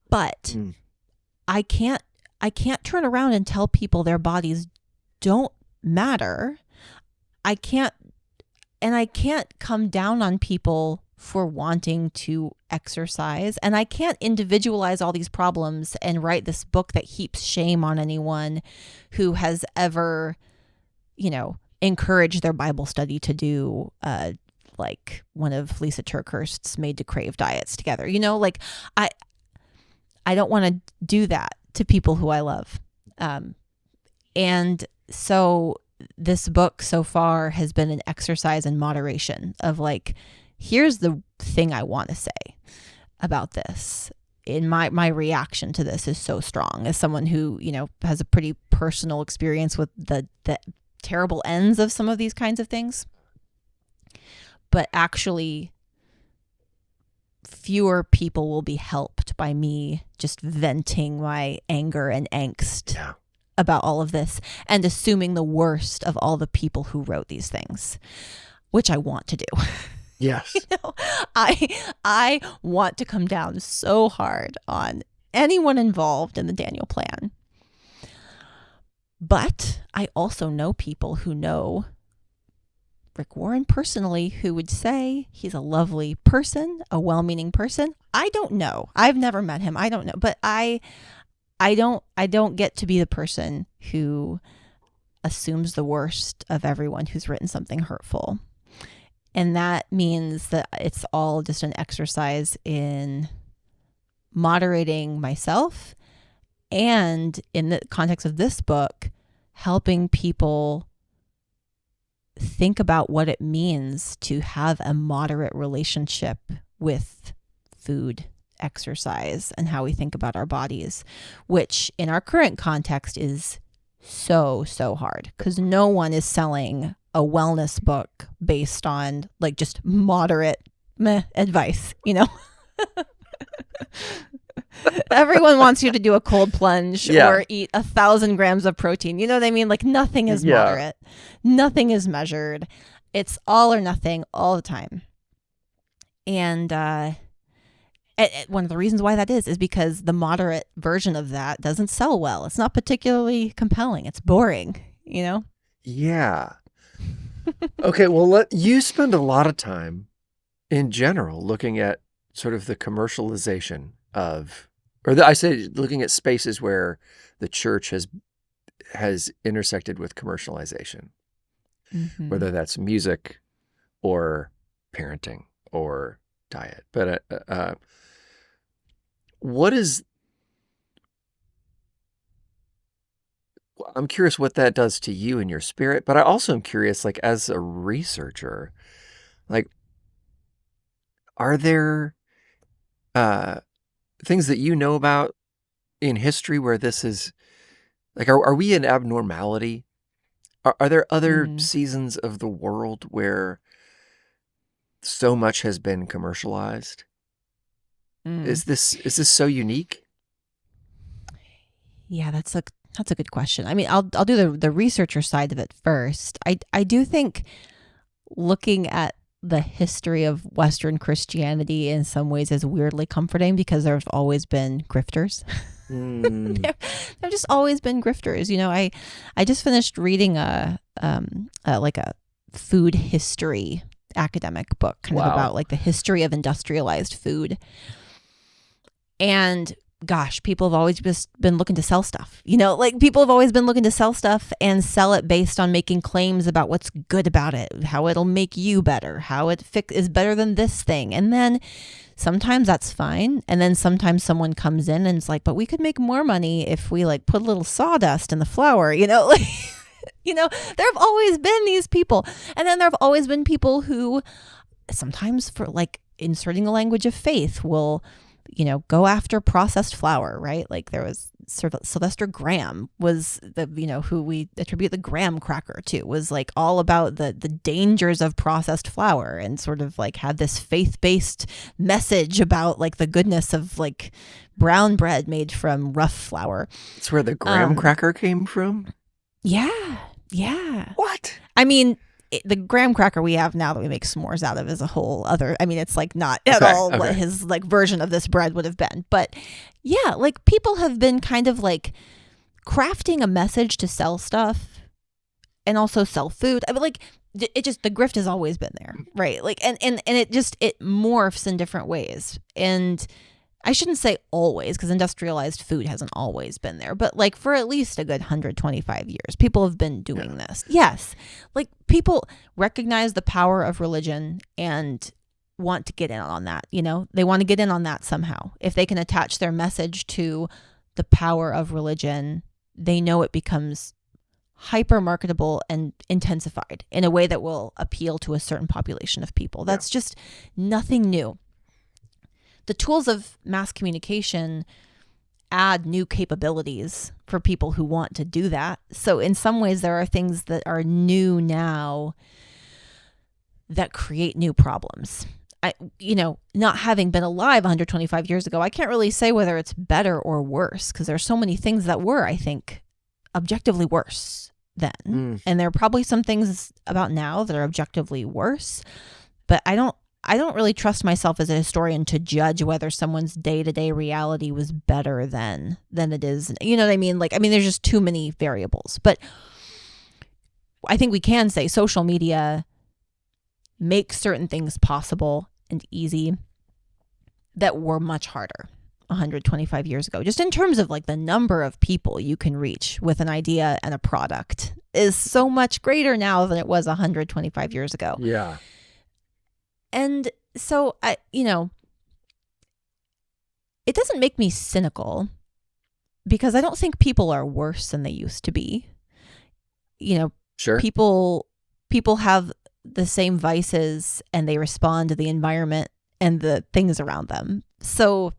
But I can't turn around and tell people their bodies don't matter. I can't come down on people for wanting to exercise. And I can't individualize all these problems and write this book that heaps shame on anyone who has ever, encouraged their Bible study to do like one of Lisa TerKeurst's Made to Crave diets together. Like I don't want to do that to people who I love. And so this book so far has been an exercise in moderation of like, here's the thing I want to say about this. In my reaction to this is so strong as someone who, has a pretty personal experience with the terrible ends of some of these kinds of things. But actually, fewer people will be helped by me just venting my anger and angst about all of this and assuming the worst of all the people who wrote these things, which I want to do. Yes. I want to come down so hard on anyone involved in the Daniel Plan. But I also know people who know Rick Warren personally who would say he's a lovely person, a well-meaning person. I don't know. I've never met him. I don't know. But I don't get to be the person who assumes the worst of everyone who's written something hurtful. And that means that it's all just an exercise in moderating myself and, in the context of this book, helping people think about what it means to have a moderate relationship with food, exercise, and how we think about our bodies, which in our current context is so hard because no one is selling a wellness book based on like just moderate advice, Everyone wants you to do a cold plunge or eat 1,000 grams of protein. You know what I mean? Like nothing is moderate. Nothing is measured. It's all or nothing all the time. And one of the reasons why that is because the moderate version of that doesn't sell well. It's not particularly compelling. It's boring, Yeah. Okay, well, you spend a lot of time in general looking at sort of the commercialization of, I say looking at spaces where the church has intersected with commercialization, whether that's music or parenting or diet. But I'm curious what that does to you and your spirit, but I also am curious, like as a researcher, like are there things that you know about in history where this is like, are we an abnormality? Are there other Mm, seasons of the world where so much has been commercialized? mm. Is this so unique? Yeah, that's a good question. I mean, I'll do the researcher side of it first. I do think looking at the history of Western Christianity in some ways is weirdly comforting because there's always been grifters. Mm. There've just always been grifters. I just finished reading like a food history academic book, kind of Wow. about like the history of industrialized food. And gosh, people have always just been looking to sell stuff. Like people have always been looking to sell stuff and sell it based on making claims about what's good about it, how it'll make you better, how it is better than this thing. And then sometimes that's fine. And then sometimes someone comes in and it's like, but we could make more money if we like put a little sawdust in the flour, like, there have always been these people. And then there have always been people who sometimes for like inserting the language of faith will go after processed flour, right? Like there was Sylvester Graham was who we attribute the graham cracker to, was like all about the dangers of processed flour and sort of like had this faith-based message about like the goodness of like brown bread made from rough flour. It's where the graham cracker came from? Yeah. Yeah. What? I mean, the graham cracker we have now that we make s'mores out of is a whole other, I mean, it's like not at all what his like version of this bread would have been. But yeah, like people have been kind of like crafting a message to sell stuff and also sell food. I mean, like it just, the grift has always been there, right? Like, and it just, it morphs in different ways. And I shouldn't say always, because industrialized food hasn't always been there, but like for at least a good 125 years, people have been doing this. Yes. Like people recognize the power of religion and want to get in on that. They want to get in on that somehow. If they can attach their message to the power of religion, they know it becomes hyper marketable and intensified in a way that will appeal to a certain population of people. That's just nothing new. The tools of mass communication add new capabilities for people who want to do that. So in some ways, there are things that are new now that create new problems. Not having been alive 125 years ago, I can't really say whether it's better or worse, because there are so many things that were, I think, objectively worse then. And there are probably some things about now that are objectively worse, but I don't really trust myself as a historian to judge whether someone's day-to-day reality was better than it is. You know what I mean? Like, I mean, there's just too many variables. But I think we can say social media makes certain things possible and easy that were much harder 125 years ago. Just in terms of like the number of people you can reach with an idea and a product is so much greater now than it was 125 years ago. Yeah. And so it doesn't make me cynical because I don't think people are worse than they used to be. Sure. People have the same vices and they respond to the environment and the things around them. So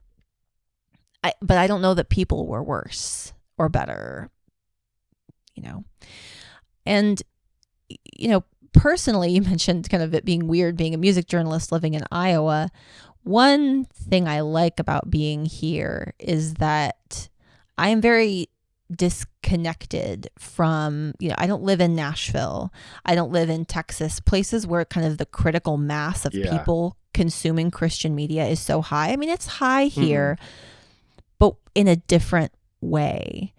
but I don't know that people were worse or better, And personally, you mentioned kind of it being weird being a music journalist living in Iowa. One thing I like about being here is that I am very disconnected from, I don't live in Nashville. I don't live in Texas, places where kind of the critical mass of people consuming Christian media is so high. I mean, it's high here, but in a different way.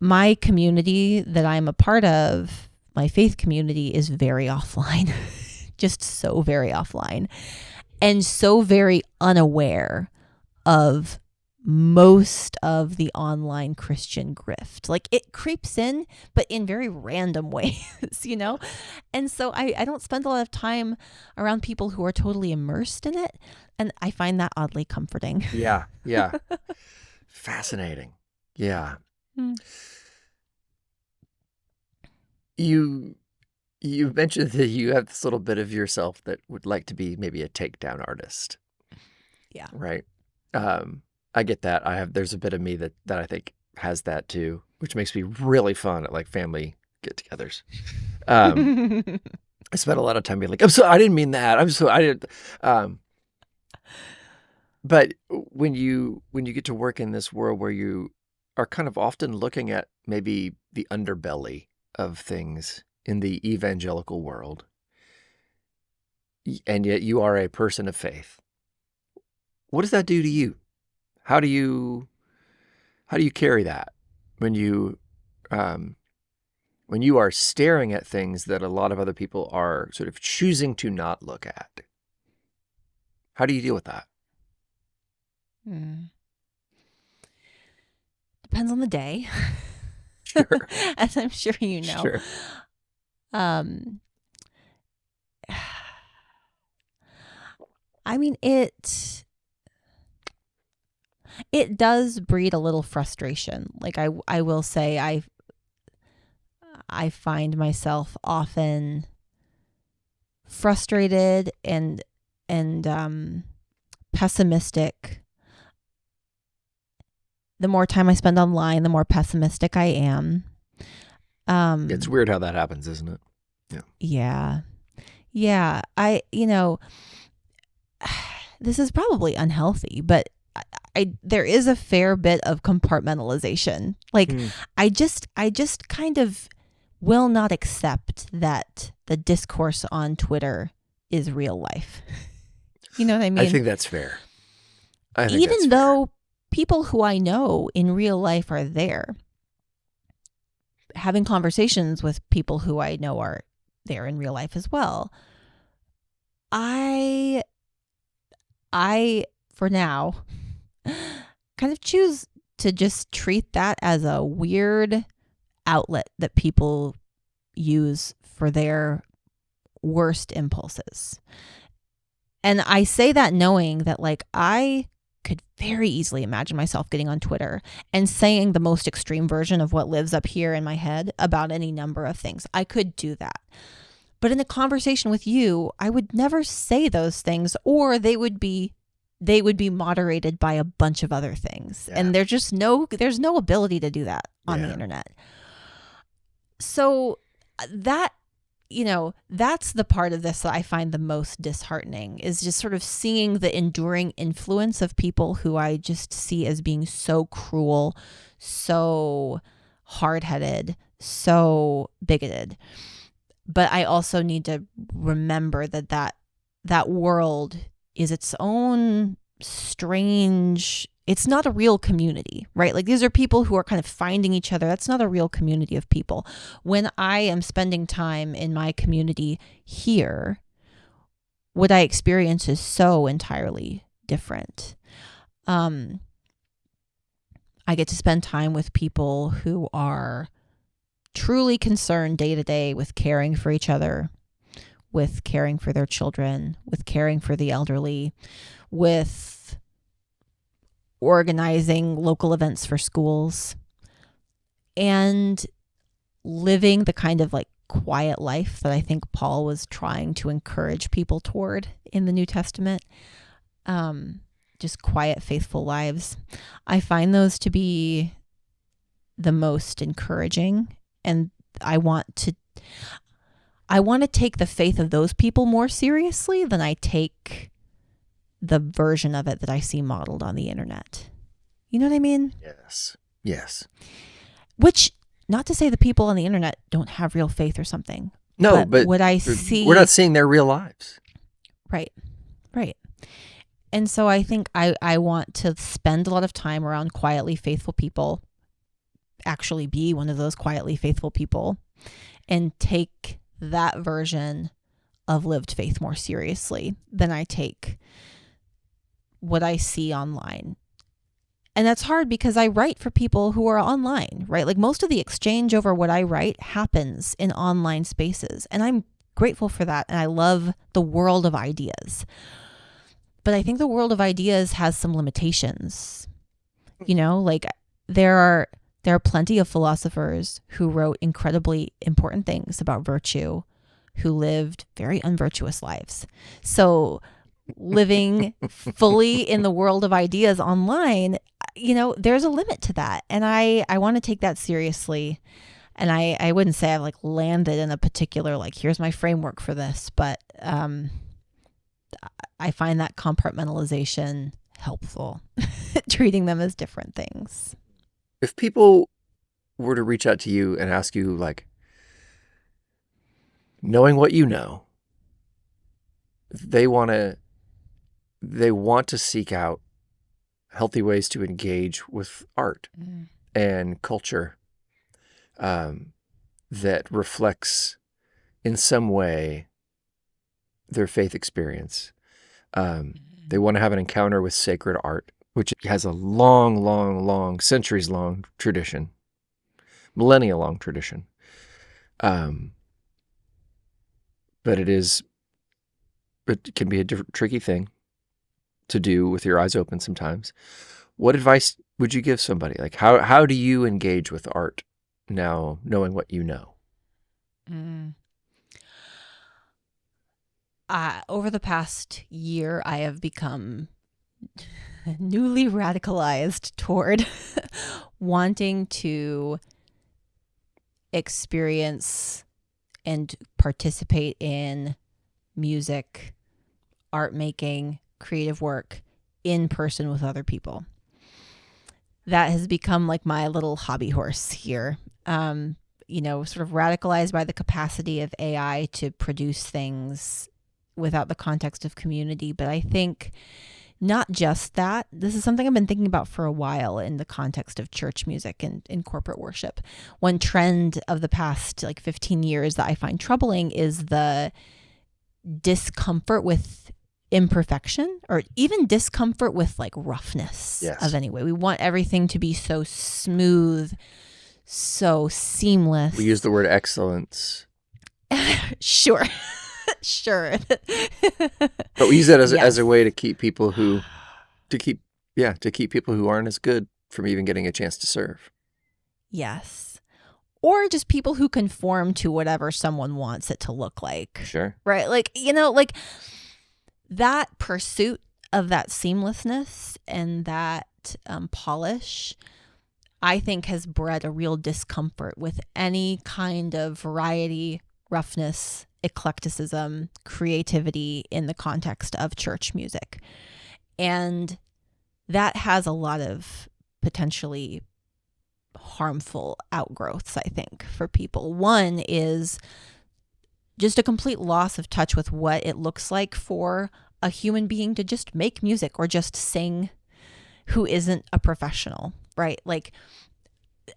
My community that I'm a part of, my faith community, is very offline, just so very offline and so very unaware of most of the online Christian grift. Like it creeps in, but in very random ways, And so I don't spend a lot of time around people who are totally immersed in it. And I find that oddly comforting. Yeah. Yeah. Fascinating. Yeah. You mentioned that you have this little bit of yourself that would like to be maybe a takedown artist. Yeah. Right. I get that. There's a bit of me that I think has that too, which makes me really fun at like family get-togethers. I spent a lot of time being like, I didn't mean that. I didn't. But when you get to work in this world where you are kind of often looking at maybe the underbelly of things in the evangelical world, and yet you are a person of faith, what does that do to you? How do you carry that when you are staring at things that a lot of other people are sort of choosing to not look at? How do you deal with that? Depends on the day. Sure. As I'm sure you know. Sure. I mean, it does breed a little frustration. Like I will say I find myself often frustrated and pessimistic. The more time I spend online, the more pessimistic I am. It's weird how that happens, isn't it? Yeah. Yeah. This is probably unhealthy, but there is a fair bit of compartmentalization. Like I just kind of will not accept that the discourse on Twitter is real life. You know what I mean? I think that's fair. Even though people who I know in real life are there, having conversations with people who I know are there in real life as well, I for now kind of choose to just treat that as a weird outlet that people use for their worst impulses. And I say that knowing that, like, I could very easily imagine myself getting on Twitter and saying the most extreme version of what lives up here in my head about any number of things. I could do that. But in a conversation with you, I would never say those things, or they would be moderated by a bunch of other things. Yeah. And there's no ability to do that on the internet. So that, that's the part of this that I find the most disheartening, is just sort of seeing the enduring influence of people who I just see as being so cruel, so hard-headed, so bigoted. But I also need to remember that world is its own strange, it's not a real community, right? Like, these are people who are kind of finding each other. That's not a real community of people. When I am spending time in my community here, what I experience is so entirely different. I get to spend time with people who are truly concerned day to day with caring for each other, with caring for their children, with caring for the elderly, with organizing local events for schools, and living the kind of like quiet life that I think Paul was trying to encourage people toward in the New Testament. Just quiet, faithful lives. I find those to be the most encouraging, and I want to take the faith of those people more seriously than I take the version of it that I see modeled on the internet. You know what I mean? Yes. Which, not to say the people on the internet don't have real faith or something. No, but what I see, we're not seeing their real lives. Right. And so I think I want to spend a lot of time around quietly faithful people, actually be one of those quietly faithful people, and take that version of lived faith more seriously than I take what I see online. And that's hard because I write for people who are online, right? Like, most of the exchange over what I write happens in online spaces. And I'm grateful for that. And I love the world of ideas. But I think the world of ideas has some limitations. Like, there are plenty of philosophers who wrote incredibly important things about virtue, who lived very unvirtuous lives. So living fully in the world of ideas online, there's a limit to that. And I want to take that seriously. And I wouldn't say I've like landed in a particular, like, here's my framework for this, but I find that compartmentalization helpful, treating them as different things. If people were to reach out to you and ask you, like, knowing what you know, they want to seek out healthy ways to engage with art and culture that reflects in some way their faith experience. They want to have an encounter with sacred art, which has a long, centuries-long tradition, millennia-long tradition. But it can be a tricky thing to do with your eyes open sometimes. What advice would you give somebody? Like, how do you engage with art now, knowing what you know? Over the past year, I have become newly radicalized toward wanting to experience and participate in music, art making, creative work in person with other people. That has become like my little hobby horse here. Sort of radicalized by the capacity of AI to produce things without the context of community. But I think not just that. This is something I've been thinking about for a while in the context of church music and in corporate worship. One trend of the past like 15 years that I find troubling is the discomfort with imperfection, or even discomfort with like roughness of any way. We want everything to be so smooth, so seamless. We use the word excellence. Sure. Sure. But we use that as a way to keep people who aren't as good from even getting a chance to serve. Yes. Or just people who conform to whatever someone wants it to look like. Sure. Right? Like, that pursuit of that seamlessness and that polish, I think, has bred a real discomfort with any kind of variety, roughness, eclecticism, creativity in the context of church music. And that has a lot of potentially harmful outgrowths, I think, for people. One is just a complete loss of touch with what it looks like for a human being to just make music or just sing who isn't a professional, right? Like,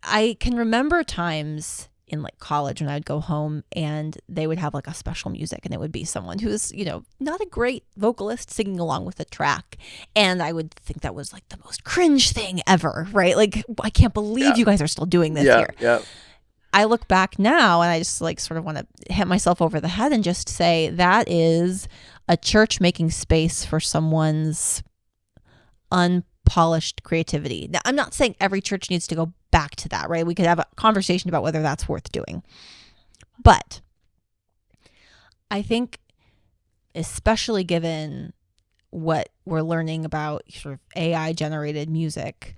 I can remember times in like college when I would go home and they would have like a special music, and it would be someone who's, not a great vocalist singing along with the track. And I would think that was like the most cringe thing ever, right? Like, I can't believe you guys are still doing this here. Yeah. I look back now and I just like sort of want to hit myself over the head and just say that is a church making space for someone's unpolished creativity. Now, I'm not saying every church needs to go back to that, right? We could have a conversation about whether that's worth doing. But I think, especially given what we're learning about sort of AI generated music,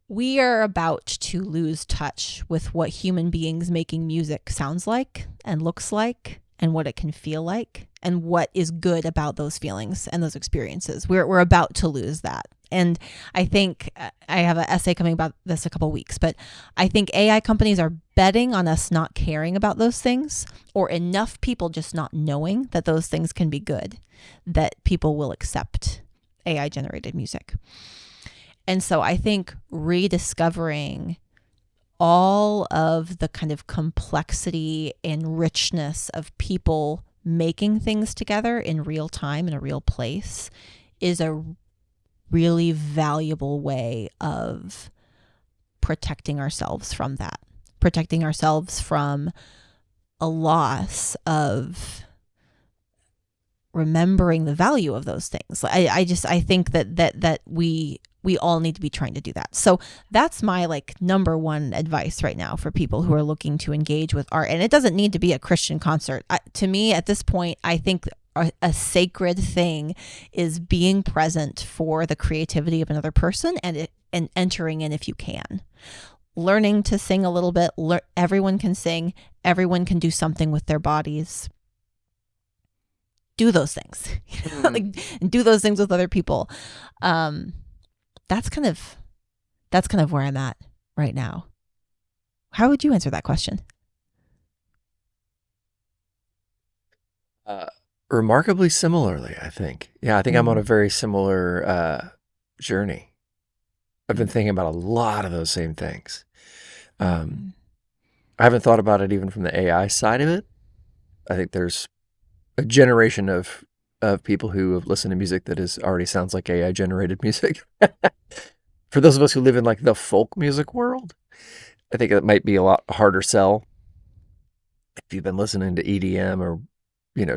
we are about to lose touch with what human beings making music sounds like and looks like and what it can feel like and what is good about those feelings and those experiences. We're about to lose that. And I think I have an essay coming about this a couple weeks, but I think AI companies are betting on us not caring about those things, or enough people just not knowing that those things can be good, that people will accept AI generated music. And so I think rediscovering all of the kind of complexity and richness of people making things together in real time in a real place is a really valuable way of protecting ourselves from that, protecting ourselves from a loss of remembering the value of those things. I think that we all need to be trying to do that. So that's my like number one advice right now for people who are looking to engage with art. And it doesn't need to be a Christian concert. To me, at this point, I think a sacred thing is being present for the creativity of another person and entering in if you can. Learning to sing a little bit. Everyone can sing. Everyone can do something with their bodies. Do those things. Like, do those things with other people. That's kind of where I'm at right now. How would you answer that question? Remarkably similarly, I think. Yeah, I think I'm on a very similar journey. I've been thinking about a lot of those same things. I haven't thought about it even from the AI side of it. I think there's a generation of people who have listened to music that already sounds like AI generated music. For those of us who live in like the folk music world, I think it might be a lot harder sell. If you've been listening to EDM or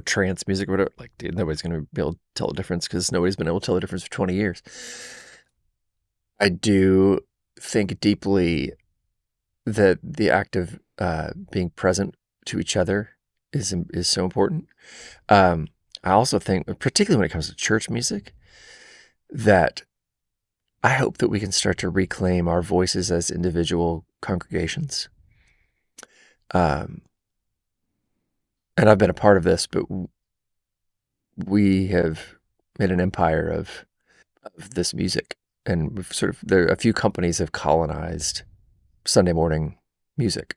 trance music or whatever, like, dude, nobody's going to be able to tell the difference because nobody's been able to tell the difference for 20 years. I do think deeply that the act of being present to each other is so important. I also think, particularly when it comes to church music, that I hope that we can start to reclaim our voices as individual congregations. And I've been a part of this, but we have made an empire of this music, and we've a few companies have colonized Sunday morning music,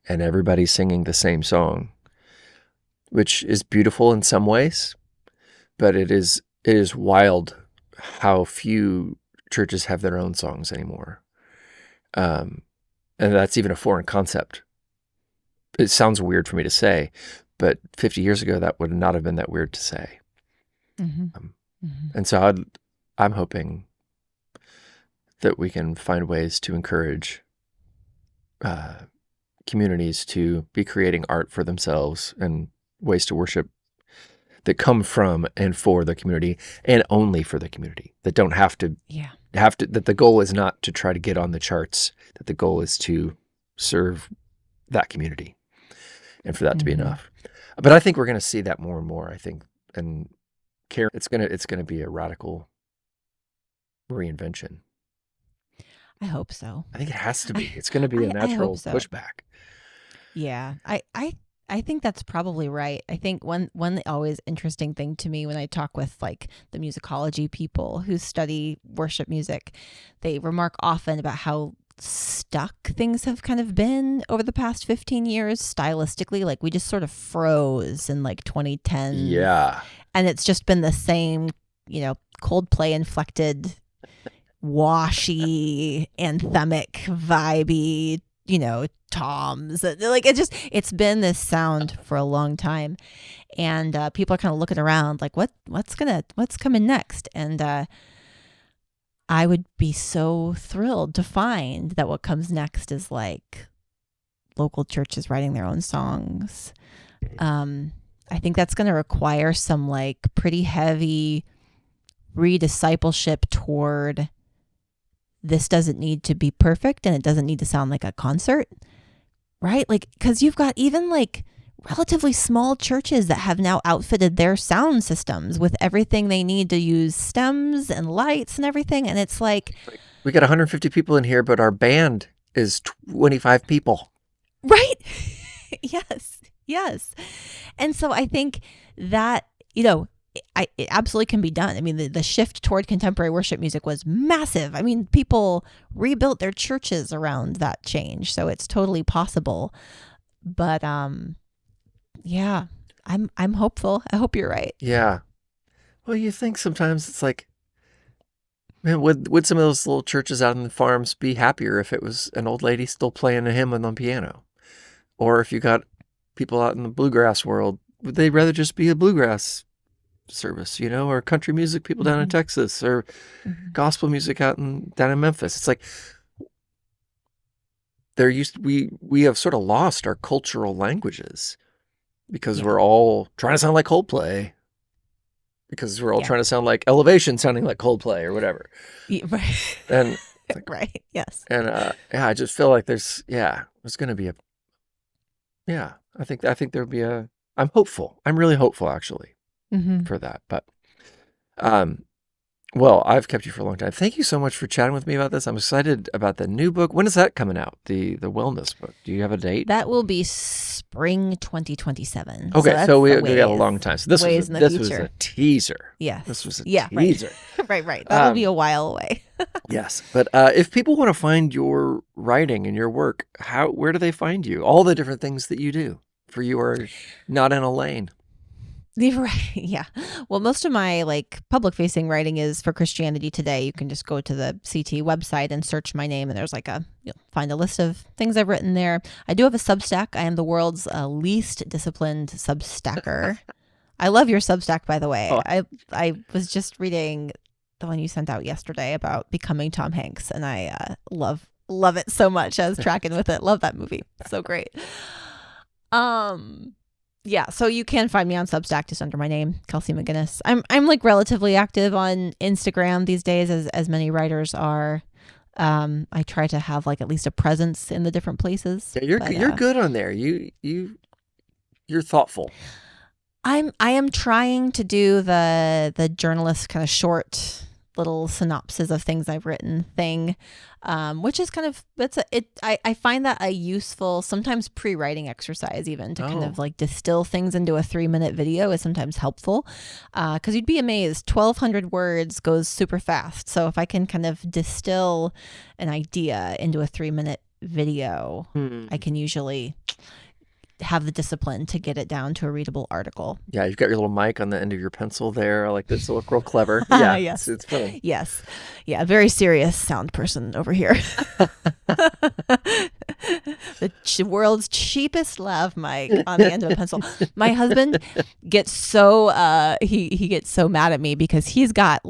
and everybody's singing the same song, which is beautiful in some ways, but it is wild how few churches have their own songs anymore. And that's even a foreign concept. It sounds weird for me to say, but 50 years ago, that would not have been that weird to say. And so I'm hoping that we can find ways to encourage communities to be creating art for themselves and ways to worship that come from and for the community and only for the community, that don't have to, that the goal is not to try to get on the charts, that the goal is to serve that community and for that to be enough. But I think we're going to see that more and more, I think. And it's going to be a radical reinvention. I hope so. I think it has to be. It's going to be a natural pushback. Yeah, I think that's probably right. I think one always interesting thing to me when I talk with like the musicology people who study worship music, they remark often about how stuck things have kind of been over the past 15 years stylistically. Like, we just sort of froze in like 2010. Yeah. And it's just been the same, Coldplay inflected, washy, anthemic, vibey, toms. Like, it's been this sound for a long time. And people are kind of looking around like, what's coming next? And I would be so thrilled to find that what comes next is like local churches writing their own songs. I think that's going to require some like pretty heavy rediscipleship toward this doesn't need to be perfect and it doesn't need to sound like a concert, right? Like, because you've got even like relatively small churches that have now outfitted their sound systems with everything they need to use stems and lights and everything. And it's like, we got 150 people in here, but our band is 25 people. Right. Yes. And so I think that, it absolutely can be done. I mean, the shift toward contemporary worship music was massive. I mean, people rebuilt their churches around that change. So it's totally possible. But yeah, I'm hopeful. I hope you're right. Yeah. Well, you think sometimes it's like, man, would some of those little churches out in the farms be happier if it was an old lady still playing a hymn on the piano? Or if you got people out in the bluegrass world, would they rather just be a bluegrass service, or country music people down in Texas, or gospel music down in Memphis? It's like we have sort of lost our cultural languages because we're all trying to sound like Coldplay, because we're all trying to sound like Elevation sounding like Coldplay or whatever. Yeah, right. And right. Yes. And I just feel like there's going to be I think there'll be I'm hopeful. I'm really hopeful, actually. for that. But, well, I've kept you for a long time. Thank you so much for chatting with me about this. I'm excited about the new book. When is that coming out? The wellness book. Do you have a date? That will be spring 2027. Okay, so we got a long time. So this was a teaser. Yes. This was a right. teaser. right. That'll be a while away. Yes, but if people want to find your writing and your work, where do they find you? All the different things that you do, for you are not in a lane. Right. Yeah. Well, most of my public facing writing is for Christianity Today. You can just go to the CT website and search my name, and there's you'll find a list of things I've written there. I do have a Substack. I am the world's least disciplined Substacker. I love your Substack, by the way. Oh. I was just reading the one you sent out yesterday about becoming Tom Hanks, and I love it so much. I was tracking with it. Love that movie. So great. Yeah, so you can find me on Substack just under my name, Kelsey McGinnis. I'm relatively active on Instagram these days, as many writers are. I try to have at least a presence in the different places. Yeah, you're good on there. You're thoughtful. I am trying to do the journalist kind of short little synopsis of things I've written thing, which is kind of I find that a useful, sometimes pre-writing exercise, even to kind of distill things into a 3-minute video is sometimes helpful, because you'd be amazed, 1,200 words goes super fast. So if I can kind of distill an idea into a 3-minute video, I can usually have the discipline to get it down to a readable article. Yeah, you've got your little mic on the end of your pencil there. I like this. To look real clever. Yeah, yes. It's funny. Yes. Yeah, very serious sound person over here. The world's cheapest lav mic on the end of a pencil. My husband gets so he gets so mad at me because he's got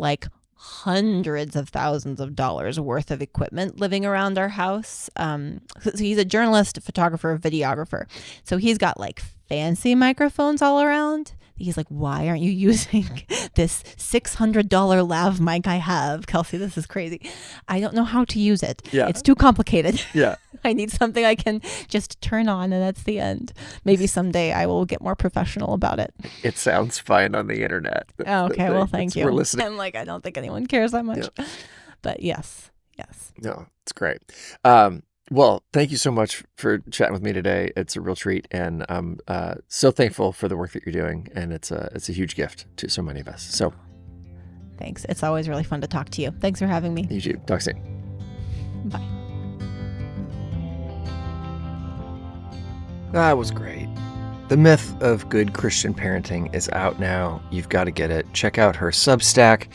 hundreds of thousands of dollars worth of equipment living around our house. So he's a journalist, photographer, videographer. So he's got fancy microphones all around. He's like, why aren't you using this $600 lav mic I have? Kelsey, this is crazy. I don't know how to use it. Yeah. It's too complicated. Yeah. I need something I can just turn on and that's the end. Maybe someday I will get more professional about it. It sounds fine on the internet. Okay, well, thank you. We're listening. I'm I don't think anyone cares that much. Yeah. But yes. No, it's great. Well, thank you so much for chatting with me today. It's a real treat, and I'm so thankful for the work that you're doing, and it's a huge gift to so many of us. So, thanks. It's always really fun to talk to you. Thanks for having me. You too. Talk soon. Bye. That was great. The Myth of Good Christian Parenting is out now. You've got to get it. Check out her Substack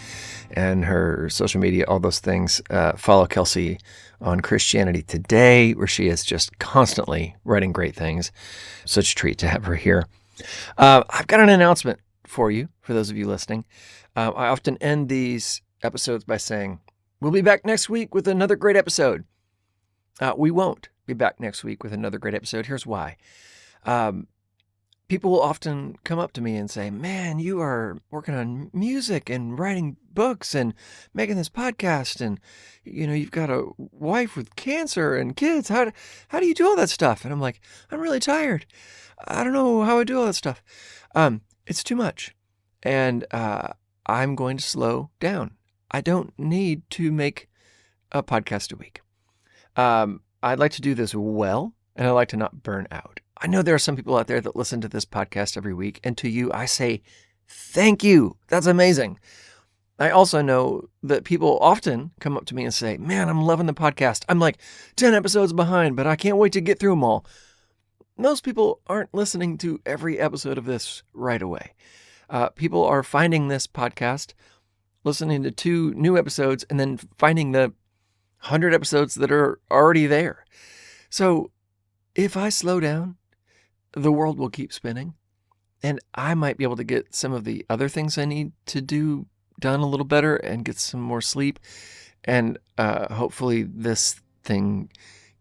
and her social media, all those things. Follow Kelsey on Christianity Today, where she is just constantly writing great things. Such a treat to have her here. I've got an announcement for you, for those of you listening. I often end these episodes by saying, we'll be back next week with another great episode. We won't be back next week with another great episode. Here's why. People will often come up to me and say, man, you are working on music and writing books and making this podcast, and you've got a wife with cancer and kids. How do you do all that stuff? And I'm like, I'm really tired. I don't know how I do all that stuff. It's too much. And I'm going to slow down. I don't need to make a podcast a week. I'd like to do this well, and I'd like to not burn out. I know there are some people out there that listen to this podcast every week, and to you, I say, thank you. That's amazing. I also know that people often come up to me and say, man, I'm loving the podcast. I'm 10 episodes behind, but I can't wait to get through them all. Most people aren't listening to every episode of this right away. People are finding this podcast, listening to 2 new episodes, and then finding the 100 episodes that are already there. So if I slow down, the world will keep spinning, and I might be able to get some of the other things I need to do done a little better and get some more sleep. And hopefully this thing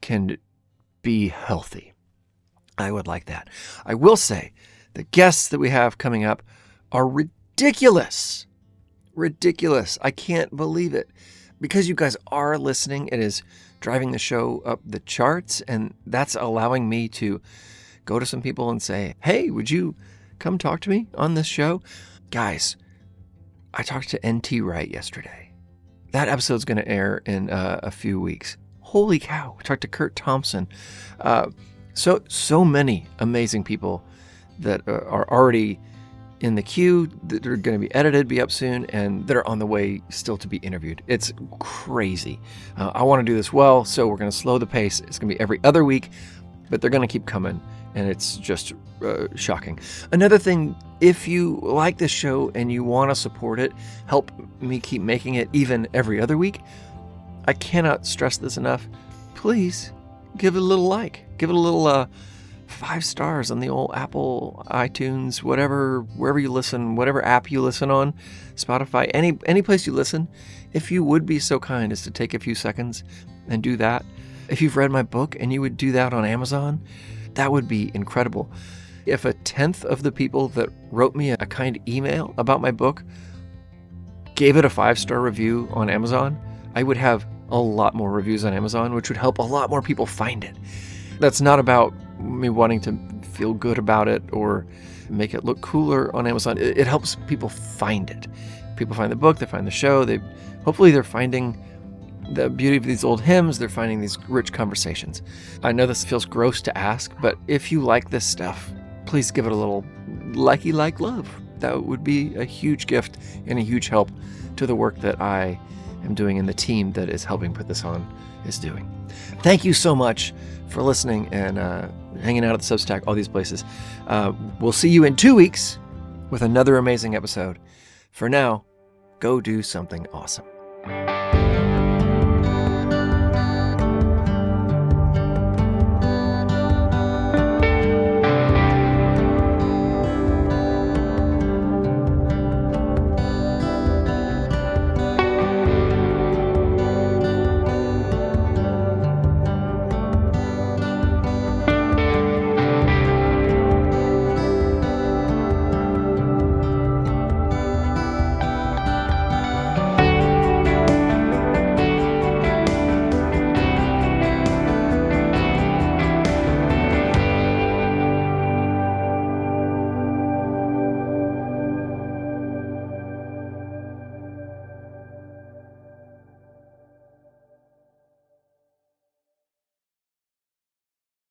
can be healthy. I would like that. I will say the guests that we have coming up are ridiculous. Ridiculous. I can't believe it. Because you guys are listening, it is driving the show up the charts, and that's allowing me to go to some people and say, hey, would you come talk to me on this show? Guys, I talked to N.T. Wright yesterday. That episode's going to air in a few weeks. Holy cow. I talked to Kurt Thompson. So many amazing people that are already in the queue, that are going to be edited, be up soon, and that are on the way still to be interviewed. It's crazy. I want to do this well, so we're going to slow the pace. It's going to be every other week, but they're going to keep coming, and it's just shocking. Another thing, if you like this show and you want to support it, help me keep making it even every other week, I cannot stress this enough. Please give it a little like. Give it a little 5 stars on the old Apple, iTunes, wherever you listen, whatever app you listen on, Spotify, any place you listen. If you would be so kind as to take a few seconds and do that. If you've read my book and you would do that on Amazon, that would be incredible. If 1/10 of the people that wrote me a kind email about my book gave it a 5-star review on Amazon, I would have a lot more reviews on Amazon, which would help a lot more people find it. That's not about me wanting to feel good about it or make it look cooler on Amazon. It helps people find it. People find the book, they find the show, hopefully they're finding the beauty of these old hymns, they're finding these rich conversations. I know this feels gross to ask, but if you like this stuff, please give it a little likey like love. That would be a huge gift and a huge help to the work that I am doing and the team that is helping put this on is doing. Thank you so much for listening and hanging out at the Substack, all these places. We'll see you in 2 weeks with another amazing episode. For now, go do something awesome.